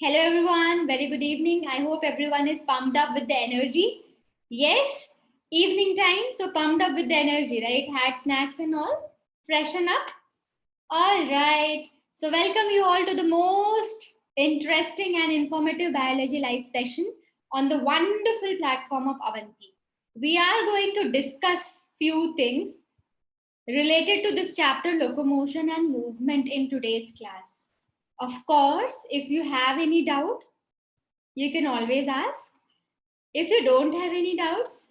Hello everyone, very good evening. I hope everyone is pumped up with the energy. Yes, evening time, so pumped up with the energy, right? Had snacks and all, freshen up. All right, so welcome you all to the most interesting and informative biology live session on the wonderful platform of Avanti. We are going to discuss few things related to this chapter, locomotion and movement, in today's class. Of course, if you have any doubt, you can always ask. If you don't have any doubts,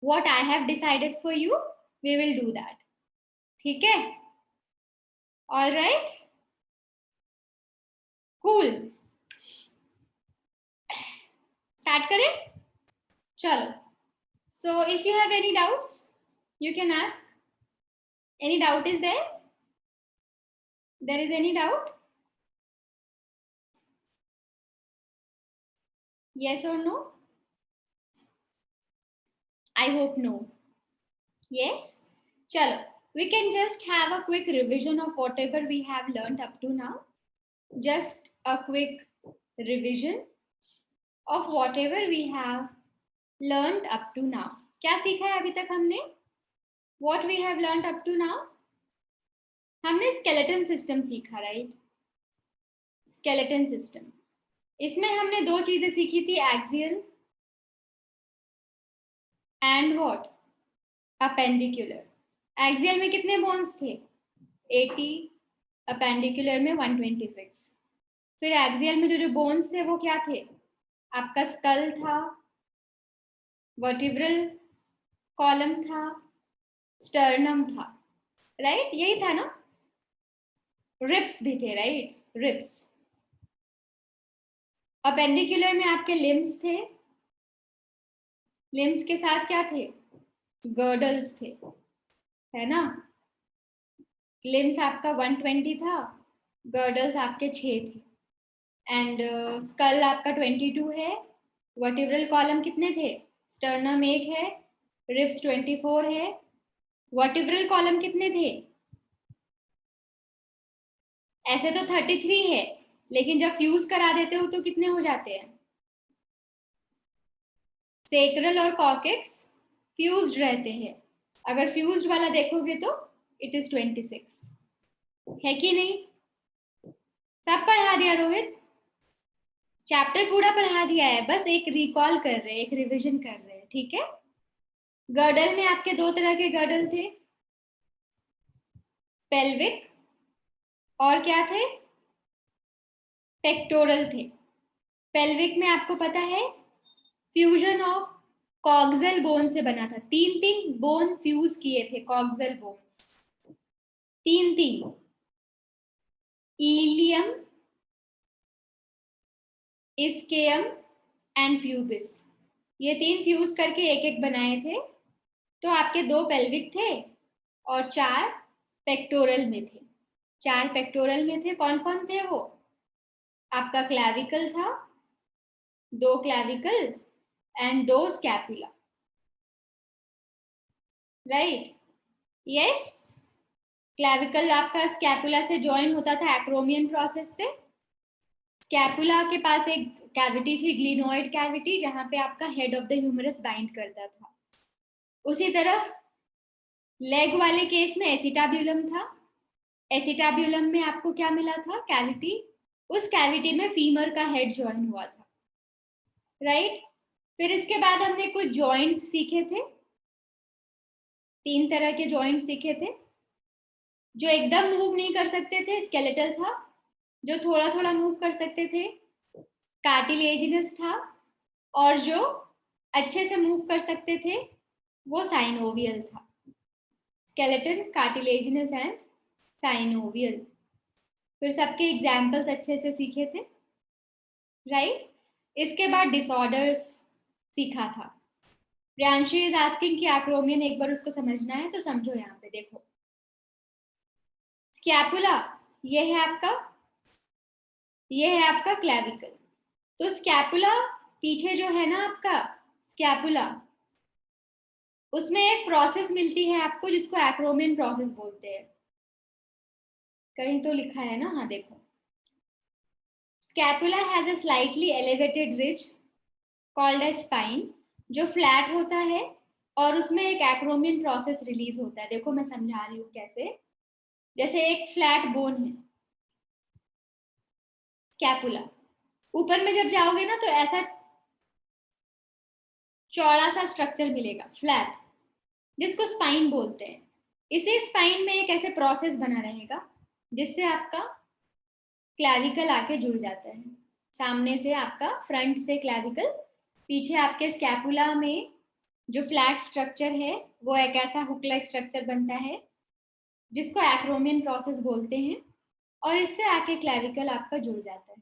what I have decided for you, we will do that. ठीक है? All right? Cool. Start करें? चलो. So if you have any doubts, you can ask. Any doubt is there? There is any doubt? Yes or no? I hope no. Yes? Chalo. We can just have a quick revision of whatever we have learned up to now. Just a quick revision of whatever we have learned up to now. क्या सीखा है अभी तक हमने? What we have learned up to now? हमने skeleton system सीखा, right? Skeleton system. इसमें हमने दो चीजें सीखी थी, axial and what? Appendicular. Axial में कितने bones थे? 80. Appendicular में 126. फिर axial में जो bones थे वो क्या थे? आपका skull था, vertebral column था, sternum था, right? यही था ना? Ribs भी थे, right? Ribs. अपेंडिकुलर में आपके लिम्स थे, लिम्स के साथ क्या थे? गर्डल्स थे, है ना? लिम्स आपका 120 था, गर्डल्स आपके 6 थे, एंड स्कल आपका 22 है, वर्टिब्रल कॉलम कितने थे? स्टर्नम 1 है, रिब्स 24 है, वर्टिब्रल कॉलम कितने थे? ऐसे तो 33 है, लेकिन जब फ्यूज करा देते हो तो कितने हो जाते हैं? सेक्रल और कॉर्टेक्स फ्यूज्ड रहते हैं. अगर फ्यूज्ड वाला देखोगे तो इट इज 26, है कि नहीं? सब पढ़ा दिया रोहित? चैप्टर पूरा पढ़ा दिया है, बस एक रिकॉल कर रहे हैं, एक रिवीजन कर रहे हैं, ठीक है? गर्डल में आपके दो तरह के गर्डल थे, पेल्विक और क्या थे? पेक्टोरल थे. पेल्विक में आपको पता है फ्यूजन ऑफ कॉक्सल बोन से बना था. 3 बोन फ्यूज किए थे, coxal bones 3. Ilium, ischium and pubis, ये 3 फ्यूज करके एक बनाए थे. तो आपके 2 पेल्विक थे और 4 पेक्टोरल में थे. 4 पेक्टोरल में थे. कौन कौन थे वो? आपका क्लैविकल था, 2 clavicle and 2 scapula, right? Yes. Clavicle आपका स्कैपुला से ज्वाइन होता था एक्रोमियन प्रोसेस से. स्कैपुला के पास एक कैविटी थी, ग्लिनोइड कैविटी, जहां पे आपका head of the humerus bind करता था. उसी तरह लेग वाले केस में एसिटाब्यूलम था. एसिटाब्यूलम में आपको क्या मिला था? कैविटी. उस कैविटी में फीमर का हेड ज्वाइन हुआ था, राइट? फिर इसके बाद हमने कुछ जॉइंट्स सीखे थे. 3 तरह के जॉइंट्स सीखे थे. जो एकदम मूव नहीं कर सकते थे, स्केलेटल था. जो थोड़ा थोड़ा मूव कर सकते थे, कार्टिलेजिनस था. और जो अच्छे से मूव कर सकते थे, वो साइनोवियल था. Skeleton, cartilaginous and synovial. फिर सबके एग्जाम्पल्स अच्छे से सीखे थे, राइट? इसके बाद डिसऑर्डर्स सीखा था. प्रियांशु इज आस्किंग कि एक्रोमियन एक बार उसको समझना है, तो समझो. यहाँ पे देखो, स्कैपुला ये है आपका, ये है आपका क्लैविकल. तो स्कैपुला पीछे जो है ना आपका स्कैपुला, उसमें एक प्रोसेस मिलती है आपको जिसको एक्रोमियन प्रोसेस बोलते हैं. कहीं तो लिखा है ना, हाँ देखो, scapula has a slightly elevated ridge called as spine, जो फ्लैट होता है और उसमें एक एक्रोमियन प्रोसेस रिलीज होता है। देखो मैं समझा रही हूँ कैसे। जैसे एक फ्लैट बोन है स्कैपुला, ऊपर में जब जाओगे ना तो ऐसा चौड़ा सा स्ट्रक्चर मिलेगा फ्लैट, जिसको स्पाइन बोलते हैं। इसी स्पाइन में एक ऐसे प्रोसेस बना रहेगा जिससे आपका क्लैविकल आके जुड़ जाता है। सामने से आपका फ्रंट से क्लैविकल, पीछे आपके स्कैपुला में जो फ्लैट स्ट्रक्चर है वो एक ऐसा हुक लाइक स्ट्रक्चर बनता है जिसको एक्रोमियन प्रोसेस बोलते हैं, और इससे आके क्लैविकल आपका जुड़ जाता है।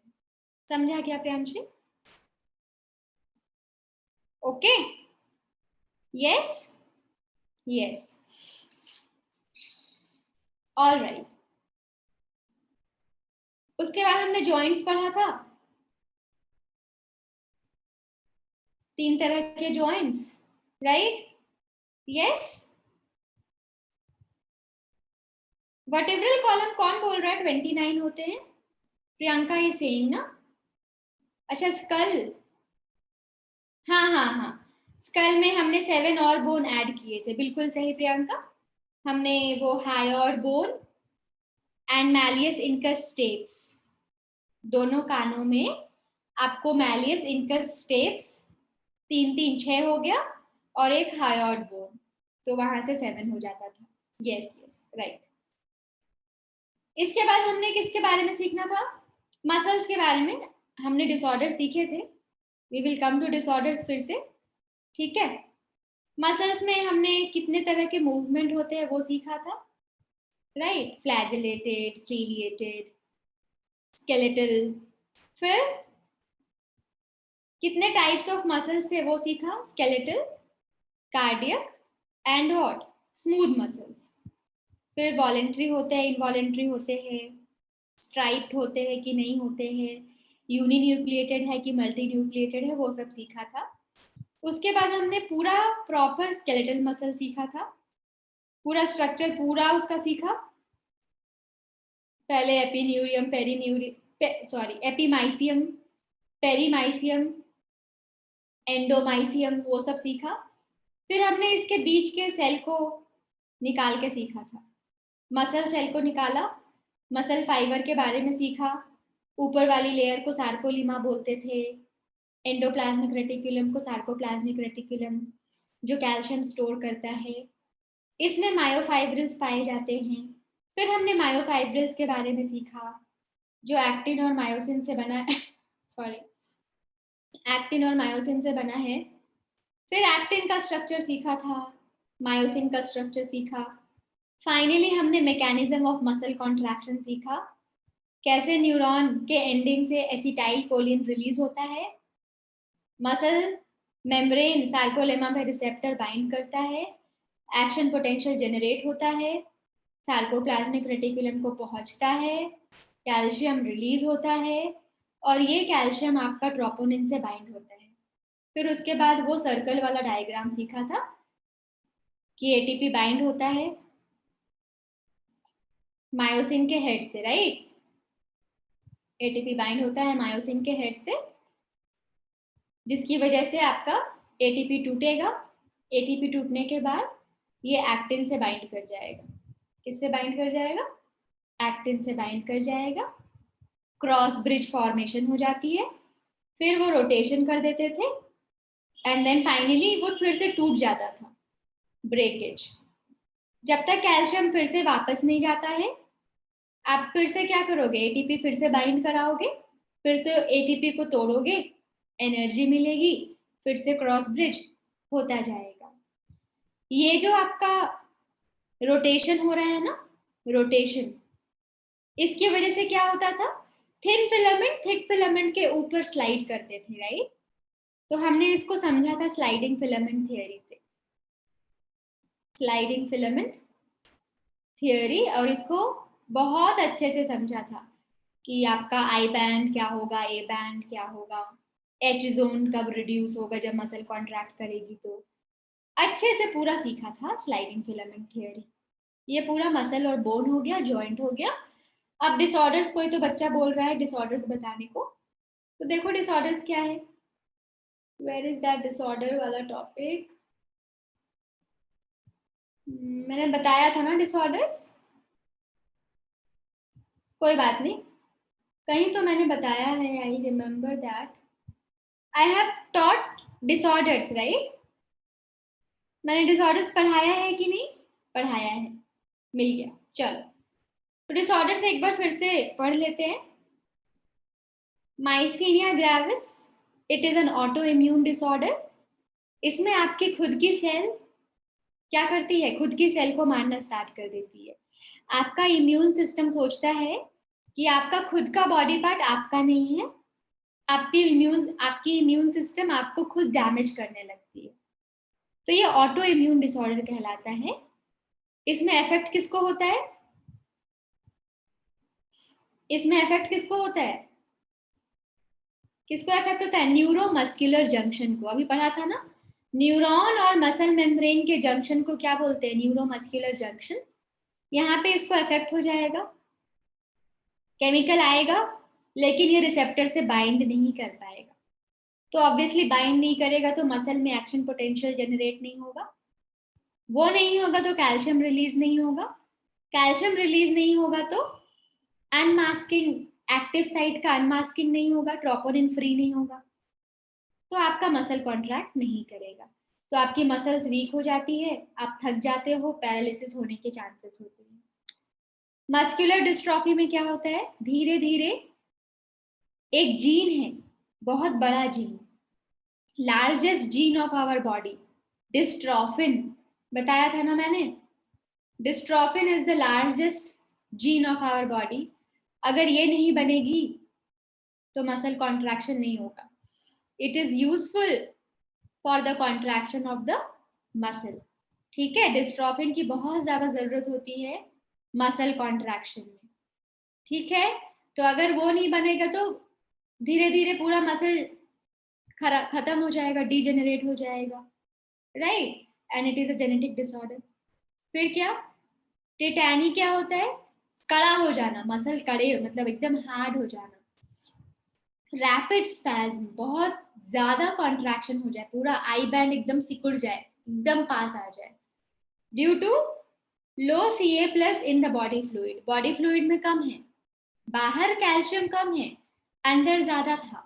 समझा क्या Priyanshi? Okay, yes yes, all right. उसके बाद हमने जॉइंट्स पढ़ा था, 3 तरह के joints, right? Yes. Vertebral column कौन बोल रहा है 29 होते हैं? प्रियंका ही सेइंग ना? अच्छा, स्कल, हाँ हाँ हाँ, स्कल में हमने 7 और बोन ऐड किए थे, बिल्कुल सही प्रियंका। हमने वो hyoid bone and malleus incus steps, दोनों कानों में आपको मैलियस इनकस स्टेप्स 3 6 हो गया, और एक हायोइड बोन, तो वहां से 7 हो जाता था। Yes yes, right. इसके बाद हमने किसके बारे में सीखना था? मसल्स के बारे में। हमने डिसऑर्डर सीखे थे, we will come to disorders फिर से, ठीक है? मसल्स में हमने कितने तरह के मूवमेंट होते हैं वो सीखा था, राइट? Flagellated, ciliated, skeletal. फिर कितने टाइप्स ऑफ मसल्स थे वो सीखा, skeletal, cardiac and what, smooth muscles. फिर वॉलेंट्री होते हैं, इनवॉलेंट्री होते हैं, स्ट्राइप्ड होते हैं कि नहीं होते हैं, यूनि न्यूक्लिएटेड है कि मल्टी न्यूक्लिएटेड है, वो सब सीखा था। उसके बाद हमने पूरा प्रॉपर स्केलेटल मसल सीखा था, पूरा स्ट्रक्चर पूरा उसका सीखा। पहले एपिन्यूरियम, एपीमाइसियम, पेरीमाइसियम, एंडोमाइसियम, वो सब सीखा। फिर हमने इसके बीच के सेल को निकाल के सीखा था, मसल सेल को निकाला, मसल फाइबर के बारे में सीखा। ऊपर वाली लेयर को सार्कोलिमा बोलते थे, एंडोप्लाज्मिक रेटिकुलम को सार्कोप्लाज्मिक रेटिकुलम, जो कैल्शियम स्टोर करता है। इसमें मायोफाइब्रिल्स पाए जाते हैं। फिर हमने मायोफाइब्रिल्स के बारे में सीखा, जो एक्टिन और मायोसिन से बना सॉरी, एक्टिन और मायोसिन से बना है। फिर एक्टिन का स्ट्रक्चर सीखा था, मायोसिन का स्ट्रक्चर सीखा। फाइनली हमने मैकेनिज्म ऑफ मसल कॉन्ट्रैक्शन सीखा, कैसे न्यूरॉन के एंडिंग से एसिटाइल कोलिन रिलीज होता है, मसल मेम्ब्रेन सार्कोलेमा में रिसेप्टर बाइंड करता है, एक्शन पोटेंशियल जनरेट होता है, सार्कोप्लाज्मिक रेटिकुलम को पहुंचता है, कैल्शियम रिलीज होता है, और ये कैल्शियम आपका ट्रोपोनिन से बाइंड होता है। फिर उसके बाद वो सर्कल वाला डायग्राम सीखा था कि एटीपी बाइंड होता है मायोसिन के हेड से, राइट? एटीपी बाइंड होता है मायोसिन के हेड से, जिसकी वजह से आपका एटीपी टूटेगा। एटीपी टूटने के बाद ये एक्टिन से बाइंड कर जाएगा। किससे बाइंड कर जाएगा? एक्टिन से बाइंड कर जाएगा। क्रॉस ब्रिज फॉर्मेशन हो जाती है, फिर वो रोटेशन कर देते थे, एंड देन फाइनली वो फिर से टूट जाता था, ब्रेकेज। जब तक कैल्शियम फिर से वापस नहीं जाता है, आप फिर से क्या करोगे? एटीपी फिर से बाइंड कराओगे, फिर से एटीपी को तोड़ोगे, एनर्जी मिलेगी, फिर से क्रॉस ब्रिज होता जाएगा। ये जो आपका रोटेशन हो रहा है ना, रोटेशन, इसकी वजह से क्या होता था? थिन फिलामेंट थिक फिलामेंट के ऊपर स्लाइड करते थे, राइट? तो हमने इसको समझा था स्लाइडिंग फिलामेंट थियोरी से, स्लाइडिंग फिलामेंट थियोरी, और इसको बहुत अच्छे से समझा था कि आपका आई बैंड क्या होगा, ए बैंड क्या होगा, एच जोन कब रिड्यूस होगा जब मसल कॉन्ट्रैक्ट करेगी, तो अच्छे से पूरा सीखा था स्लाइडिंग फिलामेंट थियोरी। ये पूरा मसल और बोन हो गया, जॉइंट हो गया। अब डिसऑर्डर्स, कोई तो बच्चा बोल रहा है डिसऑर्डर्स बताने को, तो देखो डिसऑर्डर्स क्या है, वेयर इज दैट डिसऑर्डर वाला टॉपिक, मैंने बताया था ना डिसऑर्डर्स, कोई बात नहीं, कहीं तो मैंने बताया है, I remember that I have taught disorders right, मैंने डिसऑर्डर्स पढ़ाया है कि नहीं, पढ़ाया है, मिल गया। चलो तो डिसऑर्डर्स एक बार फिर से पढ़ लेते हैं। Myasthenia gravis, it is an autoimmune disorder. इसमें आपकी खुद की सेल क्या करती है, खुद की सेल को मारना स्टार्ट कर देती है। आपका इम्यून सिस्टम सोचता है कि आपका खुद का बॉडी पार्ट आपका नहीं है, आपकी इम्यून सिस्टम आपको खुद डैमेज करने लगती है, तो ये ऑटो इम्यून डिसऑर्डर कहलाता है। इसमें इफेक्ट किसको होता है, इसमें इफेक्ट किसको होता है, किसको इफेक्ट होता है, न्यूरोमस्कुलर जंक्शन को, अभी पढ़ा था ना, न्यूरॉन और मसल मेम्ब्रेन के जंक्शन को क्या बोलते हैं, न्यूरोमस्कुलर जंक्शन। यहाँ पे इसको इफेक्ट हो जाएगा, केमिकल आएगा लेकिन ये रिसेप्टर से बाइंड नहीं कर पाएगा, तो ऑब्वियसली बाइंड नहीं करेगा तो मसल में एक्शन पोटेंशियल जनरेट नहीं होगा, वो नहीं होगा तो कैल्शियम रिलीज नहीं होगा, कैल्शियम रिलीज नहीं होगा तो अनमास्किंग, एक्टिव साइट का अनमास्किंग नहीं होगा, ट्रोपोनिन फ्री नहीं होगा, तो आपका मसल कॉन्ट्रैक्ट नहीं करेगा, तो आपकी मसल्स वीक हो जाती है, आप थक जाते हो, पैरालिसिस होने के चांसेस होते हैं। मस्कुलर डिस्ट्रॉफी में क्या होता है, धीरे धीरे एक जीन है, बहुत बड़ा gene, largest gene of our body, dystrophin, बताया था ना मैंने, dystrophin is the largest gene of our body, अगर ये नहीं बनेगी तो मसल कॉन्ट्रैक्शन नहीं होगा, it is useful for the contraction of the muscle, ठीक है, डिस्ट्रॉफिन की बहुत ज्यादा जरूरत होती है मसल कॉन्ट्रैक्शन में, ठीक है, तो अगर वो नहीं बनेगा तो धीरे धीरे पूरा मसल खत्म हो जाएगा, डीजेनरेट हो जाएगा, right, and it is a genetic disorder. फिर क्या, टेटानी क्या होता है, कड़ा हो जाना, मसल कड़े मतलब एकदम हार्ड हो जाना, रैपिड स्पैज्म, बहुत ज्यादा कॉन्ट्रैक्शन हो जाए, पूरा आई बैंड एकदम सिकुड़ जाए, एकदम पास आ जाए, due to low Ca plus in the body fluid में कम है, बाहर कैल्शियम कम है, अंदर ज्यादा था,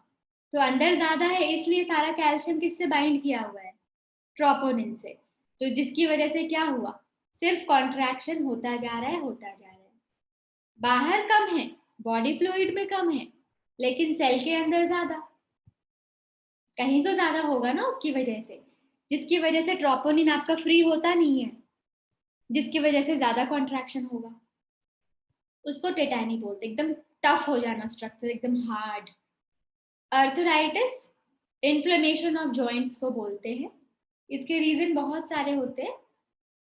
तो अंदर ज्यादा है इसलिए सारा कैल्शियम किससे बाइंड किया हुआ है, ट्रोपोनिन से, तो जिसकी वजह से क्या हुआ, सिर्फ कॉन्ट्रैक्शन होता जा रहा है, होता जा रहा है, बाहर कम है, बॉडी फ्लूइड में कम है, लेकिन सेल के अंदर ज्यादा, कहीं तो ज्यादा होगा ना उसकी वजह से, जिसकी वजह से ट्रोपोनिन आपका फ्री होता नहीं है, जिसकी वजह से ज्यादा कॉन्ट्रैक्शन होगा, उसको टेटानी बोलते, एकदम टफ हो जाना स्ट्रक्चर, एकदम hard. Arthritis, inflammation of joints को बोलते हैं, इसके रीजन बहुत सारे होते हैं,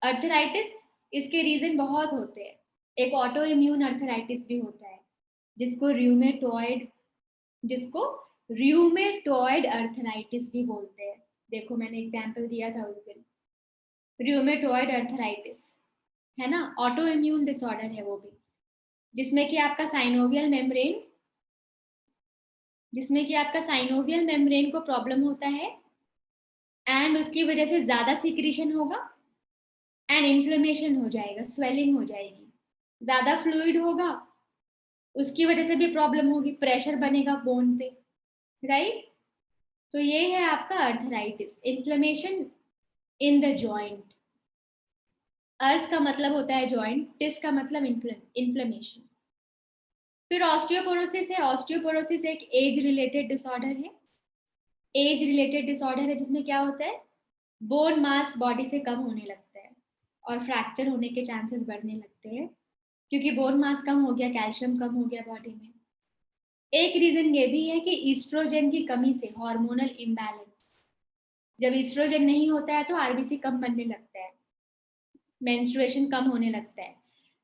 अर्थराइटिस इसके रीजन बहुत होते हैं, एक ऑटो इम्यून अर्थराइटिस भी होता है जिसको र्यूमेटॉइड अर्थराइटिस भी बोलते हैं, देखो मैंने एग्जांपल दिया था उस दिन, र्यूमेटॉइड अर्थराइटिस है ना, ऑटो इम्यून डिसऑर्डर है वो भी, जिसमें कि आपका साइनोवियल मेम्ब्रेन को प्रॉब्लम होता है, एंड उसकी वजह से ज्यादा सिक्रीशन होगा एंड इन्फ्लेमेशन हो जाएगा, स्वेलिंग हो जाएगी, ज्यादा फ्लूइड होगा, उसकी वजह से भी प्रॉब्लम होगी, प्रेशर बनेगा बोन पे, राइट, तो ये है आपका arthritis, inflammation in the joint, अर्थ का मतलब होता है जॉइंट, टिस का मतलब इन्फ्लेमेशन। फिर ऑस्टियोपोरोसिस है, ऑस्टियोपोरोसिस एक एज रिलेटेड डिसऑर्डर है, एज रिलेटेड डिसऑर्डर है जिसमें क्या होता है, बोन मास बॉडी से कम होने लगता है और फ्रैक्चर होने के चांसेस बढ़ने लगते हैं, क्योंकि बोन मास कम हो गया, कैल्शियम कम हो गया बॉडी में। एक रीजन ये भी है कि ईस्ट्रोजन की कमी से, हार्मोनल इम्बैलेंस, जब ईस्ट्रोजन नहीं होता है तो आरबीसी कम बनने लगता है, मेंस्ट्रुएशन कम होने लगता है,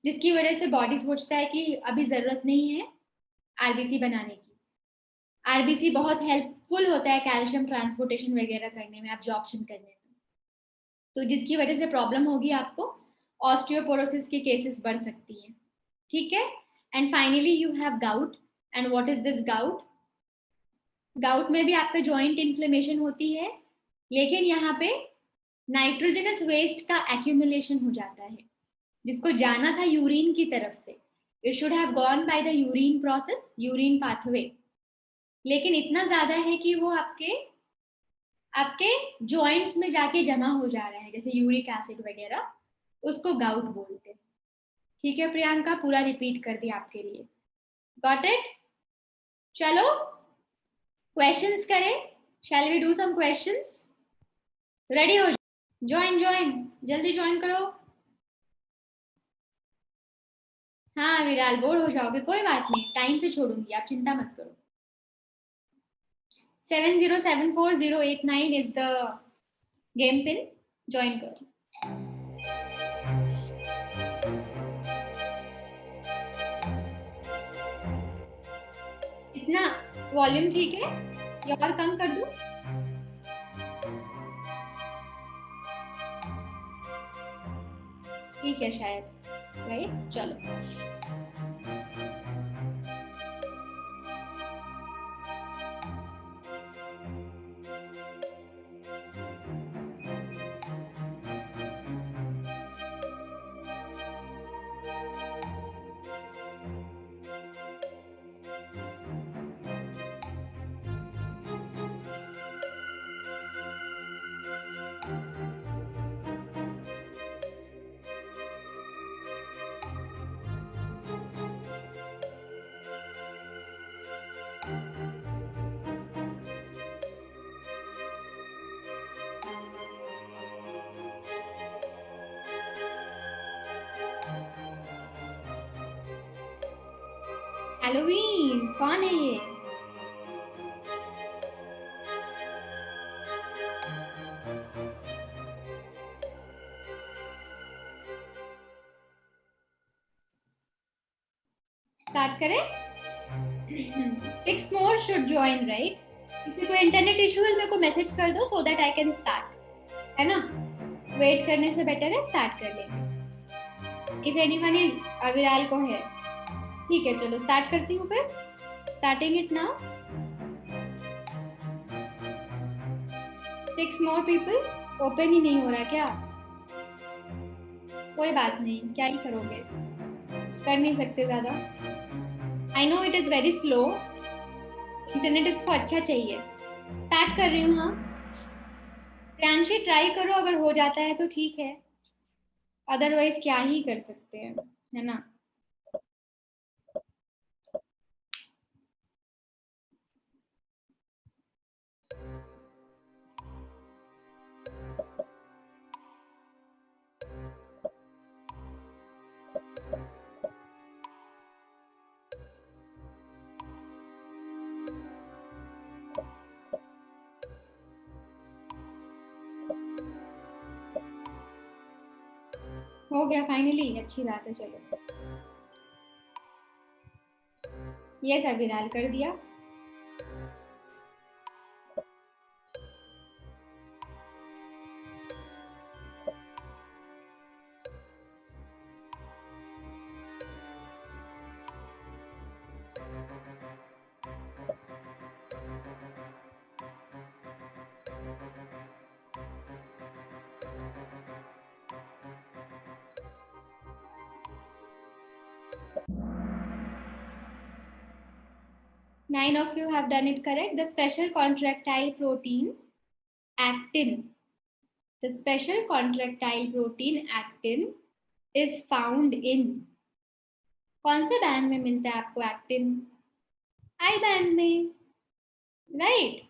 जिसकी वजह से बॉडी सोचता है कि अभी जरूरत नहीं है आरबीसी बनाने की, आरबीसी बहुत हेल्पफुल होता है कैल्शियम ट्रांसपोर्टेशन वगैरह करने में, एब्जॉर्प्शन करने में, तो जिसकी वजह से प्रॉब्लम होगी आपको, ऑस्टियोपोरोसिस की केसेस बढ़ सकती हैं, ठीक है। And finally you have gout, and what is this gout, gout में भी आपका जॉइंट इन्फ्लेमेशन होती है, लेकिन यहाँ पे नाइट्रोजनस वेस्ट का एक्यूमुलेशन हो जाता है, जिसको जाना था यूरिन की तरफ से. It should have gone by the urine process, urine pathway, लेकिन इतना ज्यादा है कि वो आपके आपके जॉइंट्स में जाके जमा हो जा रहा है, जैसे यूरिक एसिड वगैरह, उसको गाउट बोलते हैं. ठीक है प्रियंका, पूरा रिपीट कर दिया आपके लिए. Got it? चलो क्वेश्चंस करें. Shall we do some questions? Ready हो? ज्वाइन ज्वाइन, जल्दी ज्वाइन करो. हाँ विराल, बोर हो जाओगे, कोई बात नहीं, टाइम से छोड़ूंगी, आप चिंता मत करो. 707408 is the game pin. Join करो. इतना वॉल्यूम ठीक है या और कम कर दूं? ठीक है शायद, राइट. चलो हैलोवीन कौन है ये? स्टार्ट करें? 6 more should join, right? किसी को इंटरनेट इशू है मेरे को मैसेज कर दो, so that I can start, है ना? वेट करने से बेटर है स्टार्ट कर लेंगे. इफ एनीवन इज, अविराल को है, ठीक है चलो स्टार्ट करती हूँ फिर. Starting it now. 6 more people. Open ही नहीं हो रहा क्या? कोई बात नहीं, क्या ही करोगे, कर नहीं सकते ज्यादा. I know it is very slow, internet इसको अच्छा चाहिए. स्टार्ट कर रही हूँ. हाँ प्रियांशी ट्राई करो, अगर हो जाता है तो ठीक है, अदरवाइज क्या ही कर सकते हैं, है ना? हो गया फाइनली, अच्छी बात है. चलो यस अभिलाल कर दिया. Nine of you have done it correct. The special contractile protein actin. The special contractile protein actin is found in. कौन से बैंड में मिलता है आपको एक्टिन? आई बैंड में, राइट.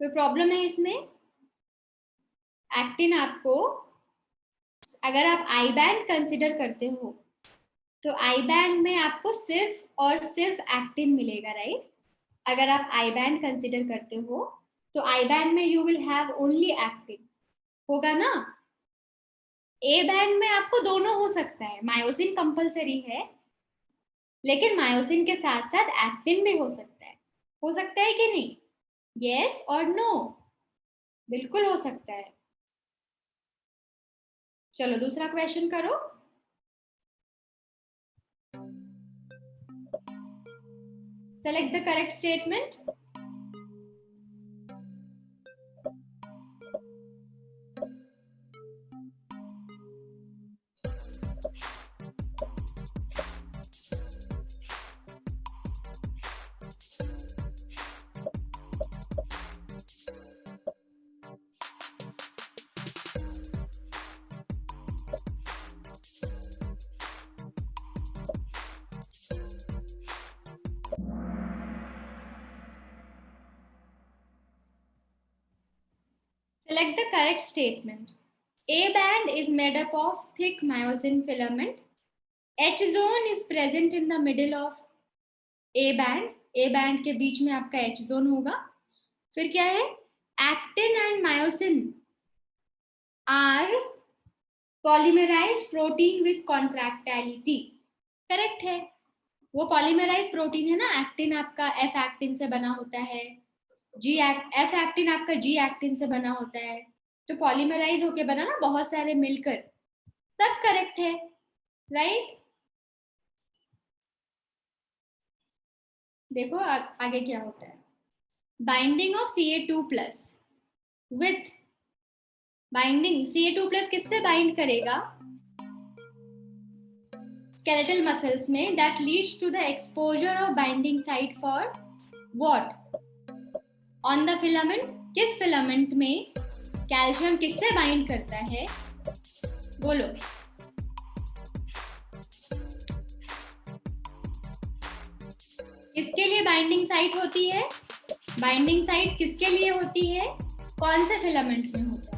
कोई प्रॉब्लम है इसमें? एक्टिन आपको, अगर आप आई बैंड कंसिडर करते हो तो आई बैंड में आपको सिर्फ और सिर्फ एक्टिन मिलेगा, राइट? अगर आप आई बैंड कंसिडर करते हो तो आई बैंड में you will have only actin, होगा ना? ए बैंड में आपको दोनों हो सकता है, मायोसिन कंपलसरी है, लेकिन मायोसिन के साथ साथ एक्टिन भी हो सकता है. हो सकता है कि नहीं? यस और नो? बिल्कुल हो सकता है. चलो दूसरा क्वेश्चन करो. Select the correct statement. Select the correct statement. A band is made up of thick myosin filament. H zone is present in the middle of A band. A band के बीच में आपका H zone होगा. फिर क्या है? Actin and myosin are polymerized protein with contractility. Correct है. वो polymerase protein है ना. एक्टिन आपका एफ एक्टिन से बना होता है. एफ एक्टिन आपका जी एक्टिन से बना होता है. तो पॉलीमराइज होके बना ना, बहुत सारे मिलकर. सब करेक्ट है. राइट. देखो आगे क्या होता है. Binding of Ca2+ with binding Ca2+ किससे बाइंड करेगा? skeletal muscles में. that leads to the exposure of binding site for what? on the filament. किस फिलामेंट में कैल्शियम किससे बाइंड करता है? बोलो. किसके लिए बाइंडिंग साइट होती है? बाइंडिंग साइट किसके लिए होती है? कौन से फिलामेंट में होता है?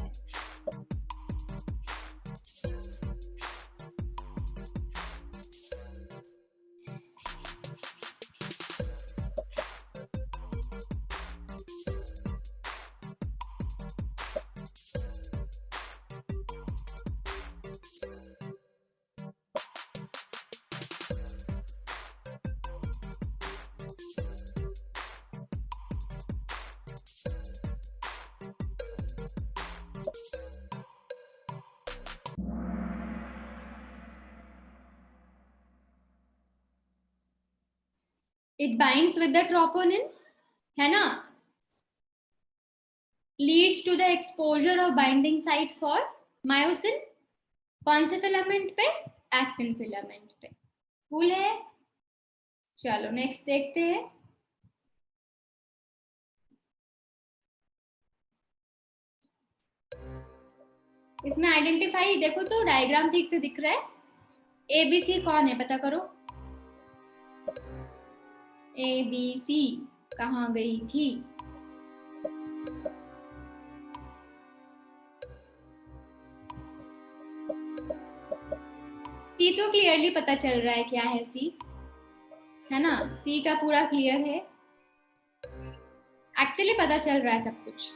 It binds with the troponin, है ना. Leads to the exposure of binding site for myosin. कौन से फिलामेंट पे? एक्टिन फिलामेंट पे. कूल है. चलो नेक्स्ट देखते हैं. इसमें आइडेंटिफाई देखो तो डायग्राम ठीक से दिख रहा है. ABC कौन है पता करो. ABC कहाँ गई थी? C तो क्लियरली पता चल रहा है क्या है. C है ना. C का पूरा क्लियर है. एक्चुअली पता चल रहा है सब कुछ.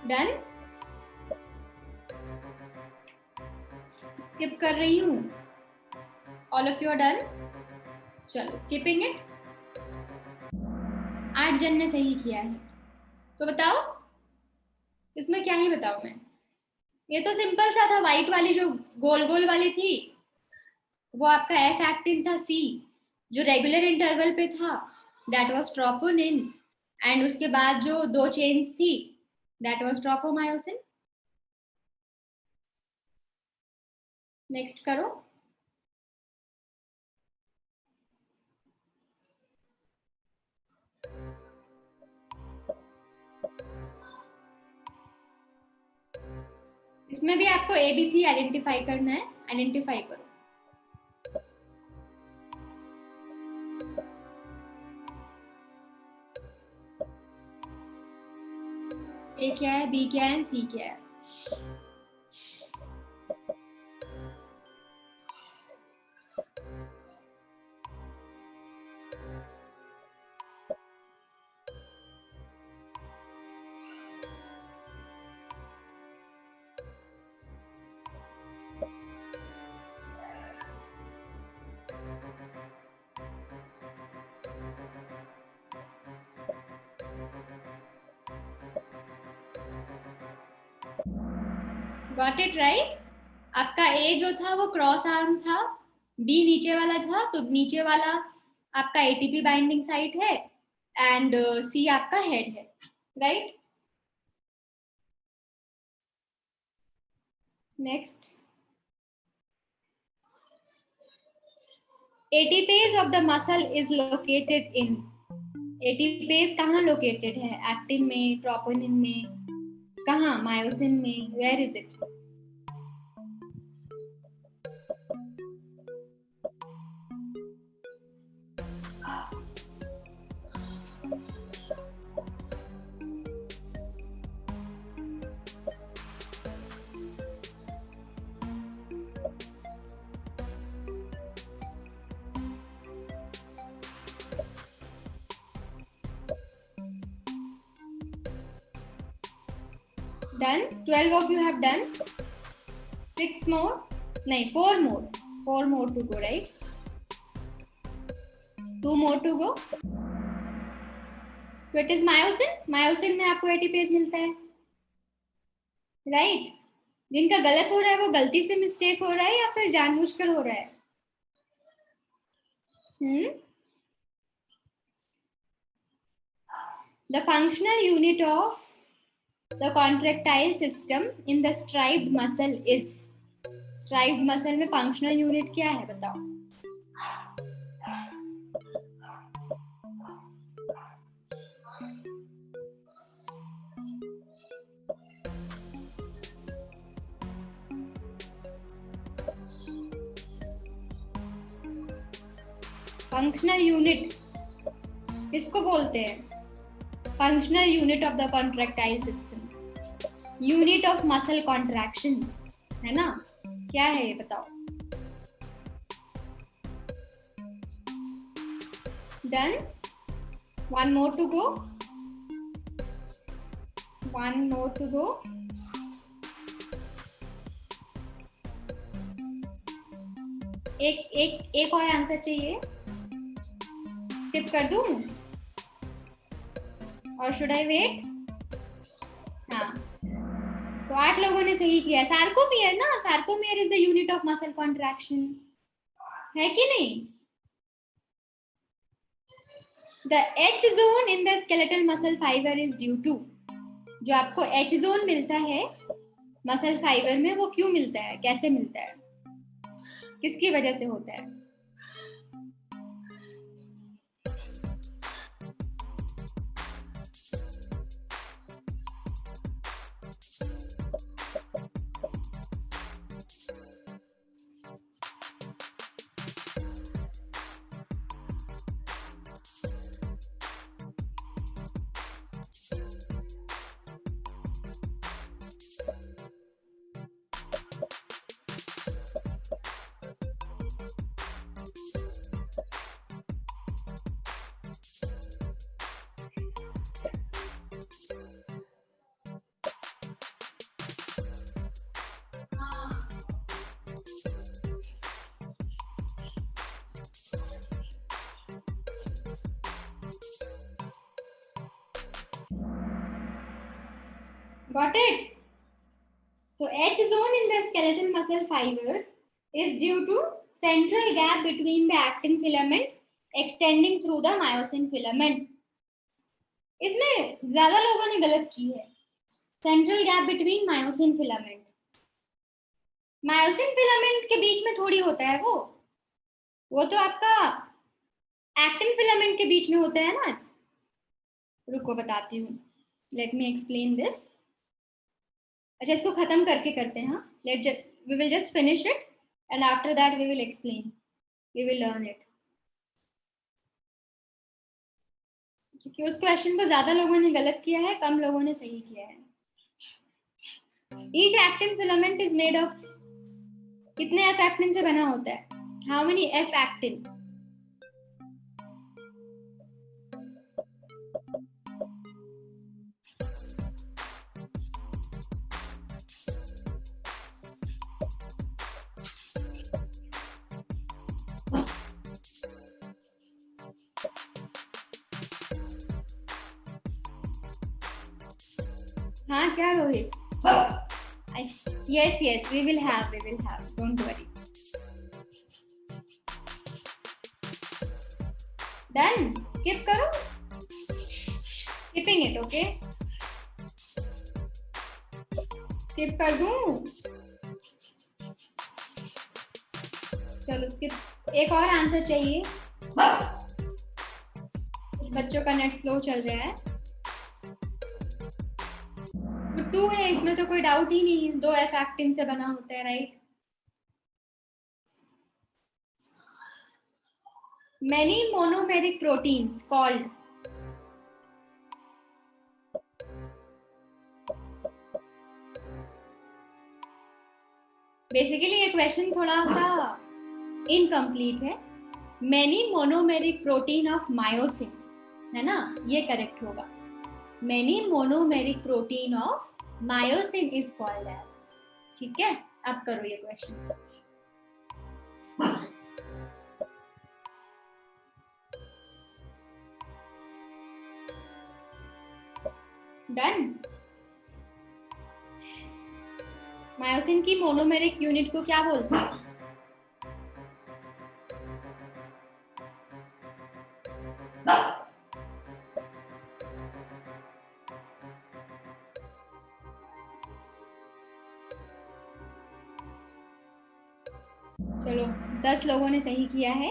डन. स्किप कर रही हूँ. All of you are done. चलो स्किपिंग इट. 8 जन ने सही किया है. तो बताओ इसमें क्या ही बताऊं मैं. ये तो सिंपल सा था. व्हाइट वाली जो गोल गोल वाली थी वो आपका एफ एक्टिन था. सी जो रेगुलर इंटरवल पे था दैट वाज ट्रोपोनिन. एंड उसके बाद जो 2 चेन्स थी दैट वाज ट्रोपोमायोसिन. नेक्स्ट करो. इसमें भी आपको ABC आइडेंटिफाई करना है. आइडेंटिफाई करो. A क्या है, B क्या है, C क्या है? Got it right. आपका ए जो था वो क्रॉस आर्म था, बी नीचे वाला था, तो नीचे वाला आपका एटीपी बाइंडिंग साइट है एंड सी आपका हेड है, right. Next, ATPase of the muscle is located in, ATPase कहाँ लोकेटेड है? एक्टिन में, ट्रोपोनिन में, कहाँ? मायोसिन में। Where is it? Done? 12 of you have done? 6 more? No, 4 more. 4 more to go, right? 2 more to go. So it is myosin. Myosin में आपको ATPase मिलता है, राइट? जिनका गलत हो रहा है वो गलती से मिस्टेक हो रहा है या फिर जानबूझकर हो रहा है? The functional unit of the contractile system in the striped muscle is, striped muscle में functional unit क्या है बताओ? फंक्शनल यूनिट किसको बोलते हैं? Functional unit of the contractile system, unit of muscle contraction, है ना? क्या है ये बताओ? Done? 1 more to go. 1 more to go. एक और आंसर चाहिए, स्किप कर दूं और शुड आई वेट? हाँ, तो 8 लोगों ने सही किया। सार्कोमियर ना, sarcomere is the unit of muscle contraction, है कि नहीं? The H zone in the skeletal muscle fibre is due to, जो आपको एच जोन मिलता है मसल फाइबर में, वो क्यों मिलता है, कैसे मिलता है, किसकी वजह से होता है? Got it? So H zone in the skeletal muscle fiber is due to central gap between the actin filament extending through the myosin filament. इसमें ज्यादा लोगों ने गलत की है। Central gap between myosin filament, myosin filament के बीच में थोड़ी होता है वो तो आपका एक्टिन फिलामेंट के बीच में होता है ना। रुको बताती हूँ, लेट मी एक्सप्लेन दिस। अच्छा, इसको खत्म करके करते हैं। We will just finish it and after that we will explain, we will learn it. क्योंकि उस क्वेश्चन को ज्यादा लोगों ने गलत किया है, कम लोगों ने सही किया है। Each actin filament is made of, कितने F actin से बना होता है? How many F actin? हाँ क्या Rohit? Yes, we will have, don't worry. Done. Skip करो. Skipping it, okay? Skip कर दूं. चलो skip. एक और आंसर चाहिए. बच्चों का नेट स्लो चल रहा है. तो 2 है, इसमें तो कोई डाउट ही नहीं है. 2 एफ एक्टिन से बना होता है, right? Many monomeric proteins called. Basically ये क्वेश्चन थोड़ा सा इनकम्प्लीट है. Many monomeric protein of myosin, है ना? ये करेक्ट होगा. Many monomeric protein of myosin is called as. ठीक है, अब करो ये क्वेश्चन. डन. मायोसिन की मोनोमेरिक यूनिट को क्या बोलते हैं? चलो 10 लोगों ने सही किया है.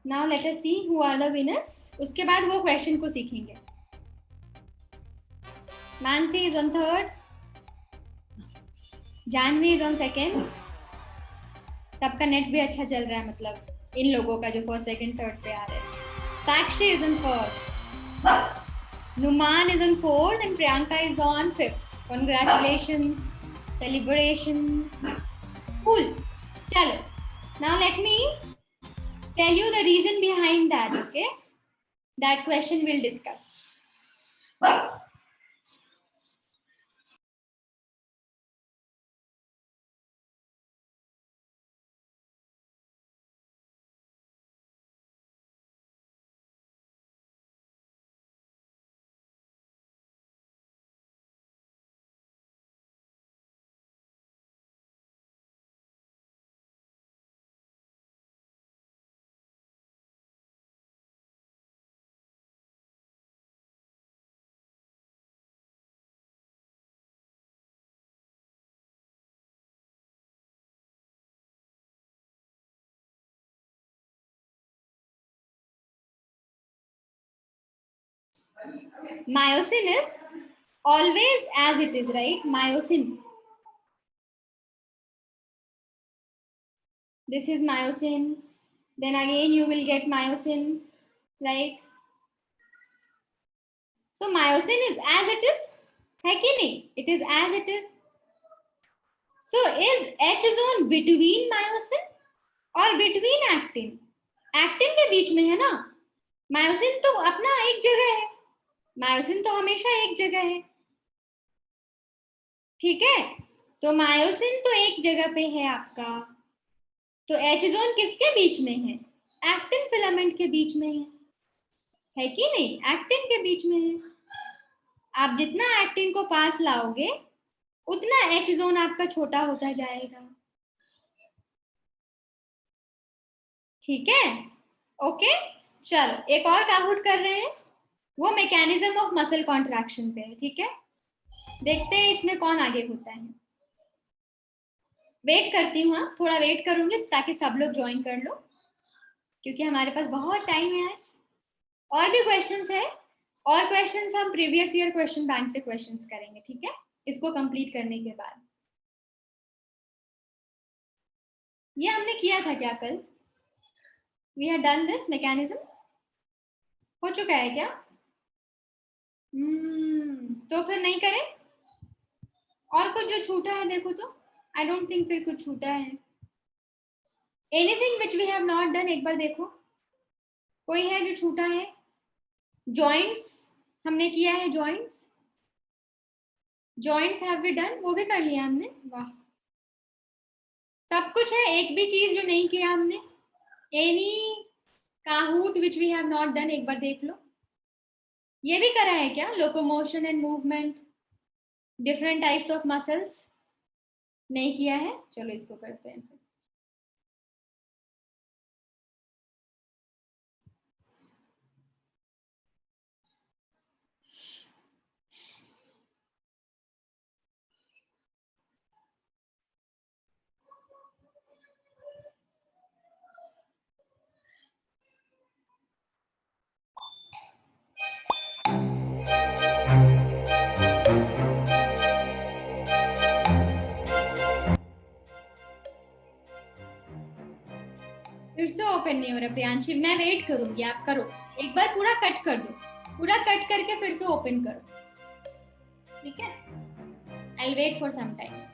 Now let us see who are the winners. उसके बाद वो क्वेश्चन को सीखेंगे. Mansi is on 3rd, Janvi is on 2nd. सबका नेट भी अच्छा चल रहा है, मतलब इन लोगों का जो 1st, 2nd, 3rd पे आ रहे हैं. Sakshi is on 1st, Numan is on 4th and Priyanka is on 5th. Congratulations, celebrations. Cool. Chalo. Now let me tell you the reason behind that, okay? That question we'll discuss. Myosin is always as it is, right? Myosin. This is myosin. Then again you will get myosin, right? So myosin is as it is. है कि नहीं? It is as it is. So is H zone between myosin or between actin? Actin के बीच में है ना? Myosin तो अपना एक जगह है. Myosin तो हमेशा एक जगह है. ठीक है? तो myosin तो एक जगह पे है आपका. तो H zone किसके बीच में है? एक्टिन फिलामेंट के बीच में है कि नहीं? एक्टिन के बीच में है. आप जितना एक्टिन को पास लाओगे उतना H जोन आपका छोटा होता जाएगा. ठीक है? ओके. चलो एक और काउंट कर रहे हैं. वो मैकेनिज्म ऑफ मसल कॉन्ट्रैक्शन पे है. ठीक है, देखते हैं इसमें कौन आगे होता है. वेट करती हूँ. हाँ, थोड़ा वेट करूंगी ताकि सब लोग ज्वाइन कर लो, क्योंकि हमारे पास बहुत टाइम है आज. और भी क्वेश्चंस है, और क्वेश्चंस हम प्रीवियस ईयर क्वेश्चन बैंक से क्वेश्चंस करेंगे. ठीक है, इसको कंप्लीट करने के बाद. ये हमने किया था क्या कल? We have done this mechanism. हो चुका है क्या? तो फिर नहीं करें? और कुछ जो छूटा है देखो तो. आई डोंट थिंक फिर कुछ छूटा है. Anything which we have not done, एक बार देखो. कोई है जो छूटा है? जॉइंट्स हमने किया है. जॉइंट्स हैव वी डन, वो भी कर लिया हमने. वाह, सब कुछ है. एक भी चीज जो नहीं किया हमने. Any Kahoot which we have not done, एक बार देख लो. ये भी करा है क्या? Locomotion and movement, different types of muscles. नहीं किया है, चलो इसको करते हैं फिर। फिर से ओपन नहीं हो रहा प्रियांशी, मैं वेट करूंगी, आप करो। एक बार पूरा कट कर दो, पूरा कट करके फिर से ओपन करो, ठीक है? I wait for some time.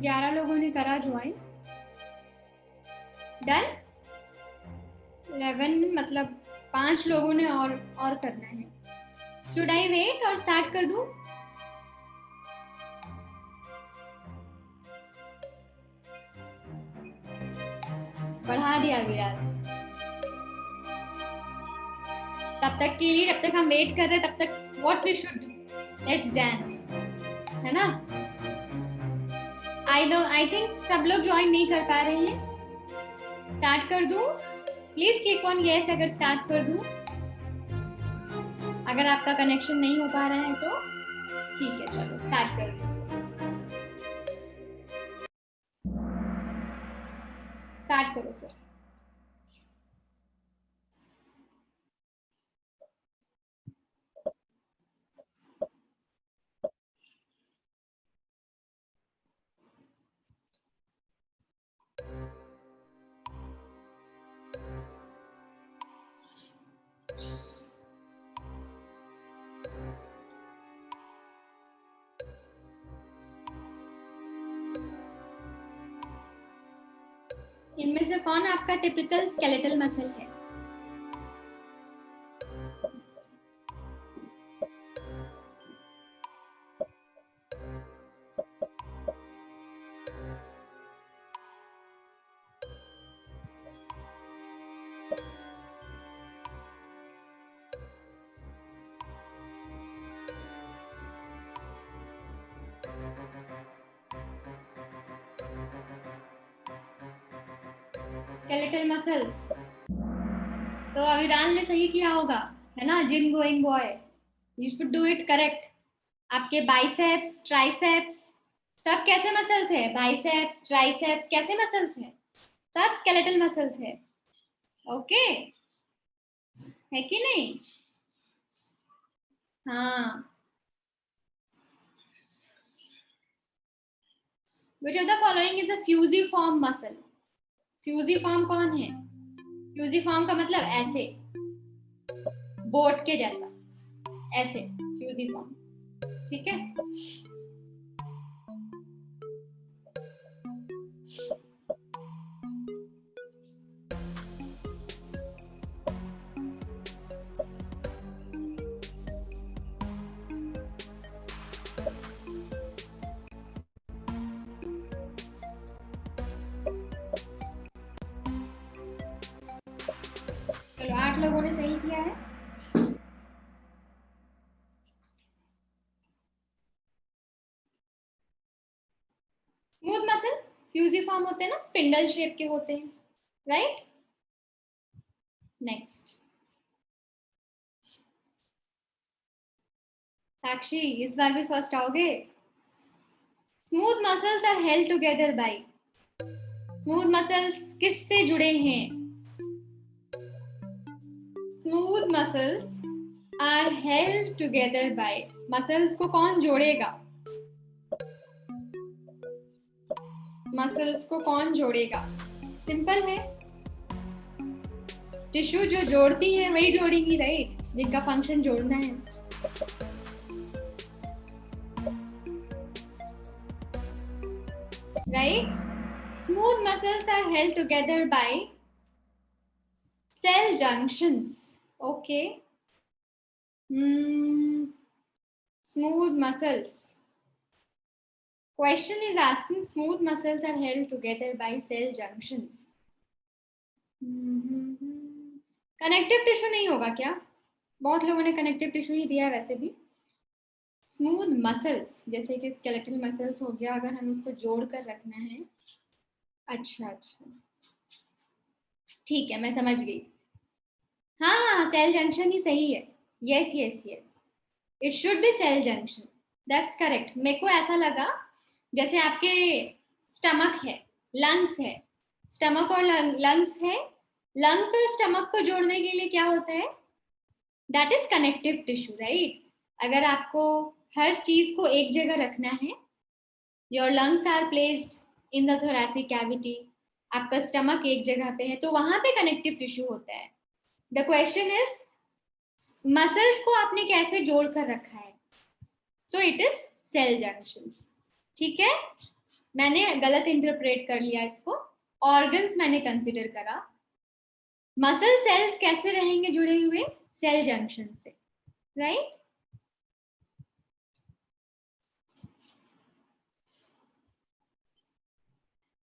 ग्यारह लोगों ने करा ज्वाइन, डन। 11 मतलब 5 लोगों ने और करना है। शुड आई वेट और स्टार्ट कर दूं? बढ़ा दिया विराट। तब तक के लिए, जब तक हम वेट कर रहे हैं, तब तक what we should do, let's dance, है ना? आई थिंक सब लोग ज्वाइन नहीं कर पा रहे हैं। स्टार्ट कर दूं? प्लीज क्लिक ऑन यस अगर स्टार्ट कर दूं। अगर आपका कनेक्शन नहीं हो पा रहा है तो ठीक है, चलो स्टार्ट कर दूं। स्टार्ट करो फिर। इनमें से कौन आपका टिपिकल स्केलेटल मसल है? स्केलेटल मसल्स तो अविरान ने सही किया होगा, है ना? Gym going boy, you should do it correct. आपके बाइसेप्स, ट्राइसेप्स सब कैसे मसल्स है? बाइसेप्स, ट्राइसेप्स कैसे मसल्स है? सब स्केलेटल मसल्स है, ओके? है कि नहीं? हाँ। Which of the following is a fusiform muscle? Fusiform कौन है? फ्यूजिफॉर्म का मतलब ऐसे, बोट के जैसा, ऐसे फ्यूजिफॉर्म, ठीक है? चलो 8 लोगों ने सही किया है। स्मूथ मसल फ्यूजिफॉर्म होते हैं ना, स्पिंडल शेप के होते हैं, राइट? नेक्स्ट, साक्षी इस बार भी फर्स्ट आओगे? Smooth muscles are held together by, smooth muscles किससे जुड़े हैं? Smooth muscles are held together by, muscles को कौन जोड़ेगा? मसल्स को कौन जोड़ेगा? सिंपल है, टिश्यू जो जोड़ती है वही जोड़ेंगी, राइट, जिनका फंक्शन जोड़ना है। Right, smooth muscles are held together by cell junctions. Okay. Smooth muscles. Question is asking smooth muscles are held together by cell junctions. Connective tissue नहीं होगा क्या? बहुत लोगों ने connective tissue ही दिया है वैसे भी। Smooth muscles जैसे कि skeletal muscles हो गया, अगर हम उसको जोड़ कर रखना है। अच्छा अच्छा, ठीक है, मैं समझ गई। हाँ, सेल जंक्शन ही सही है। Yes yes yes, it should be cell junction, that's correct. मेरे को ऐसा लगा जैसे आपके स्टमक है, लंग्स है, स्टमक और लंग्स है, लंग्स और स्टमक को जोड़ने के लिए क्या होता है? That is connective tissue, right. अगर आपको हर चीज को एक जगह रखना है, your lungs are placed in the thoracic cavity, आपका स्टमक एक जगह पे है, तो वहां पे कनेक्टिव टिश्यू होता है। द क्वेश्चन इज मसल्स को आपने कैसे जोड़ कर रखा है? So it is cell junctions. ठीक है, मैंने गलत इंटरप्रेट कर लिया इसको, ऑर्गन्स मैंने कंसिडर करा। मसल सेल्स कैसे रहेंगे जुड़े हुए? सेल जंक्शन से, right.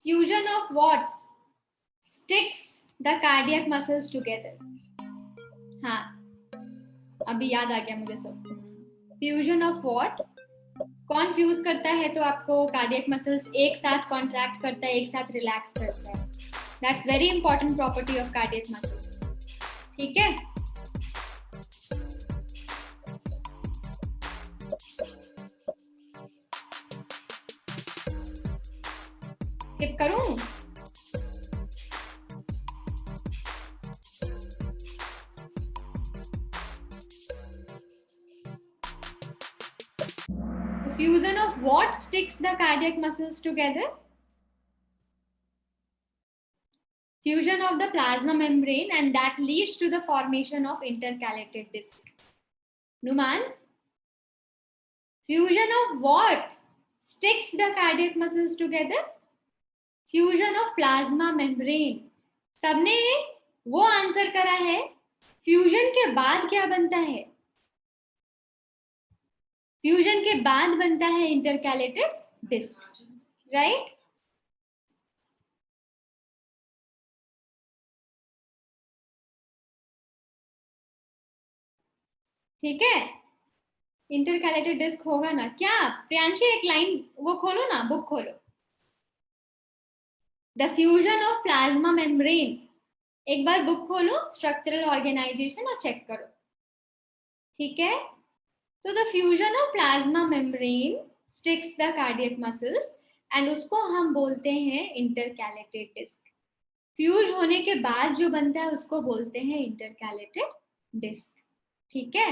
Fusion of what sticks the cardiac muscles together? हाँ, अभी याद आ गया मुझे सब। फ्यूजन ऑफ व्हाट, कौन फ्यूज करता है तो आपको कार्डियक मसल्स एक साथ कॉन्ट्रैक्ट करता है, एक साथ रिलैक्स करता है। That's very important property of cardiac muscles. ठीक है, स्किप करूं? Fusion of what sticks the cardiac muscles together? Fusion of the plasma membrane, and that leads to the formation of intercalated disc. Numan, fusion of what sticks the cardiac muscles together? Fusion of plasma membrane. सबने वो answer करा है। Fusion के बाद क्या बनता है? Fusion के बाद बनता है इंटरकैलेटेड डिस्क, राइट। ठीक है, इंटरकैलेटेड डिस्क होगा ना? क्या प्रियांशी, एक लाइन वो खोलो ना, बुक खोलो। The fusion of plasma membrane, एक बार बुक खोलो, स्ट्रक्चरल ऑर्गेनाइजेशन, और चेक करो। ठीक है, तो the fusion of plasma membrane sticks the cardiac muscles, and उसको हम बोलते हैं इंटरकैलेटेड डिस्क। फ्यूज होने के बाद जो बनता है उसको बोलते हैं इंटरकैलेटेड डिस्क। ठीक है,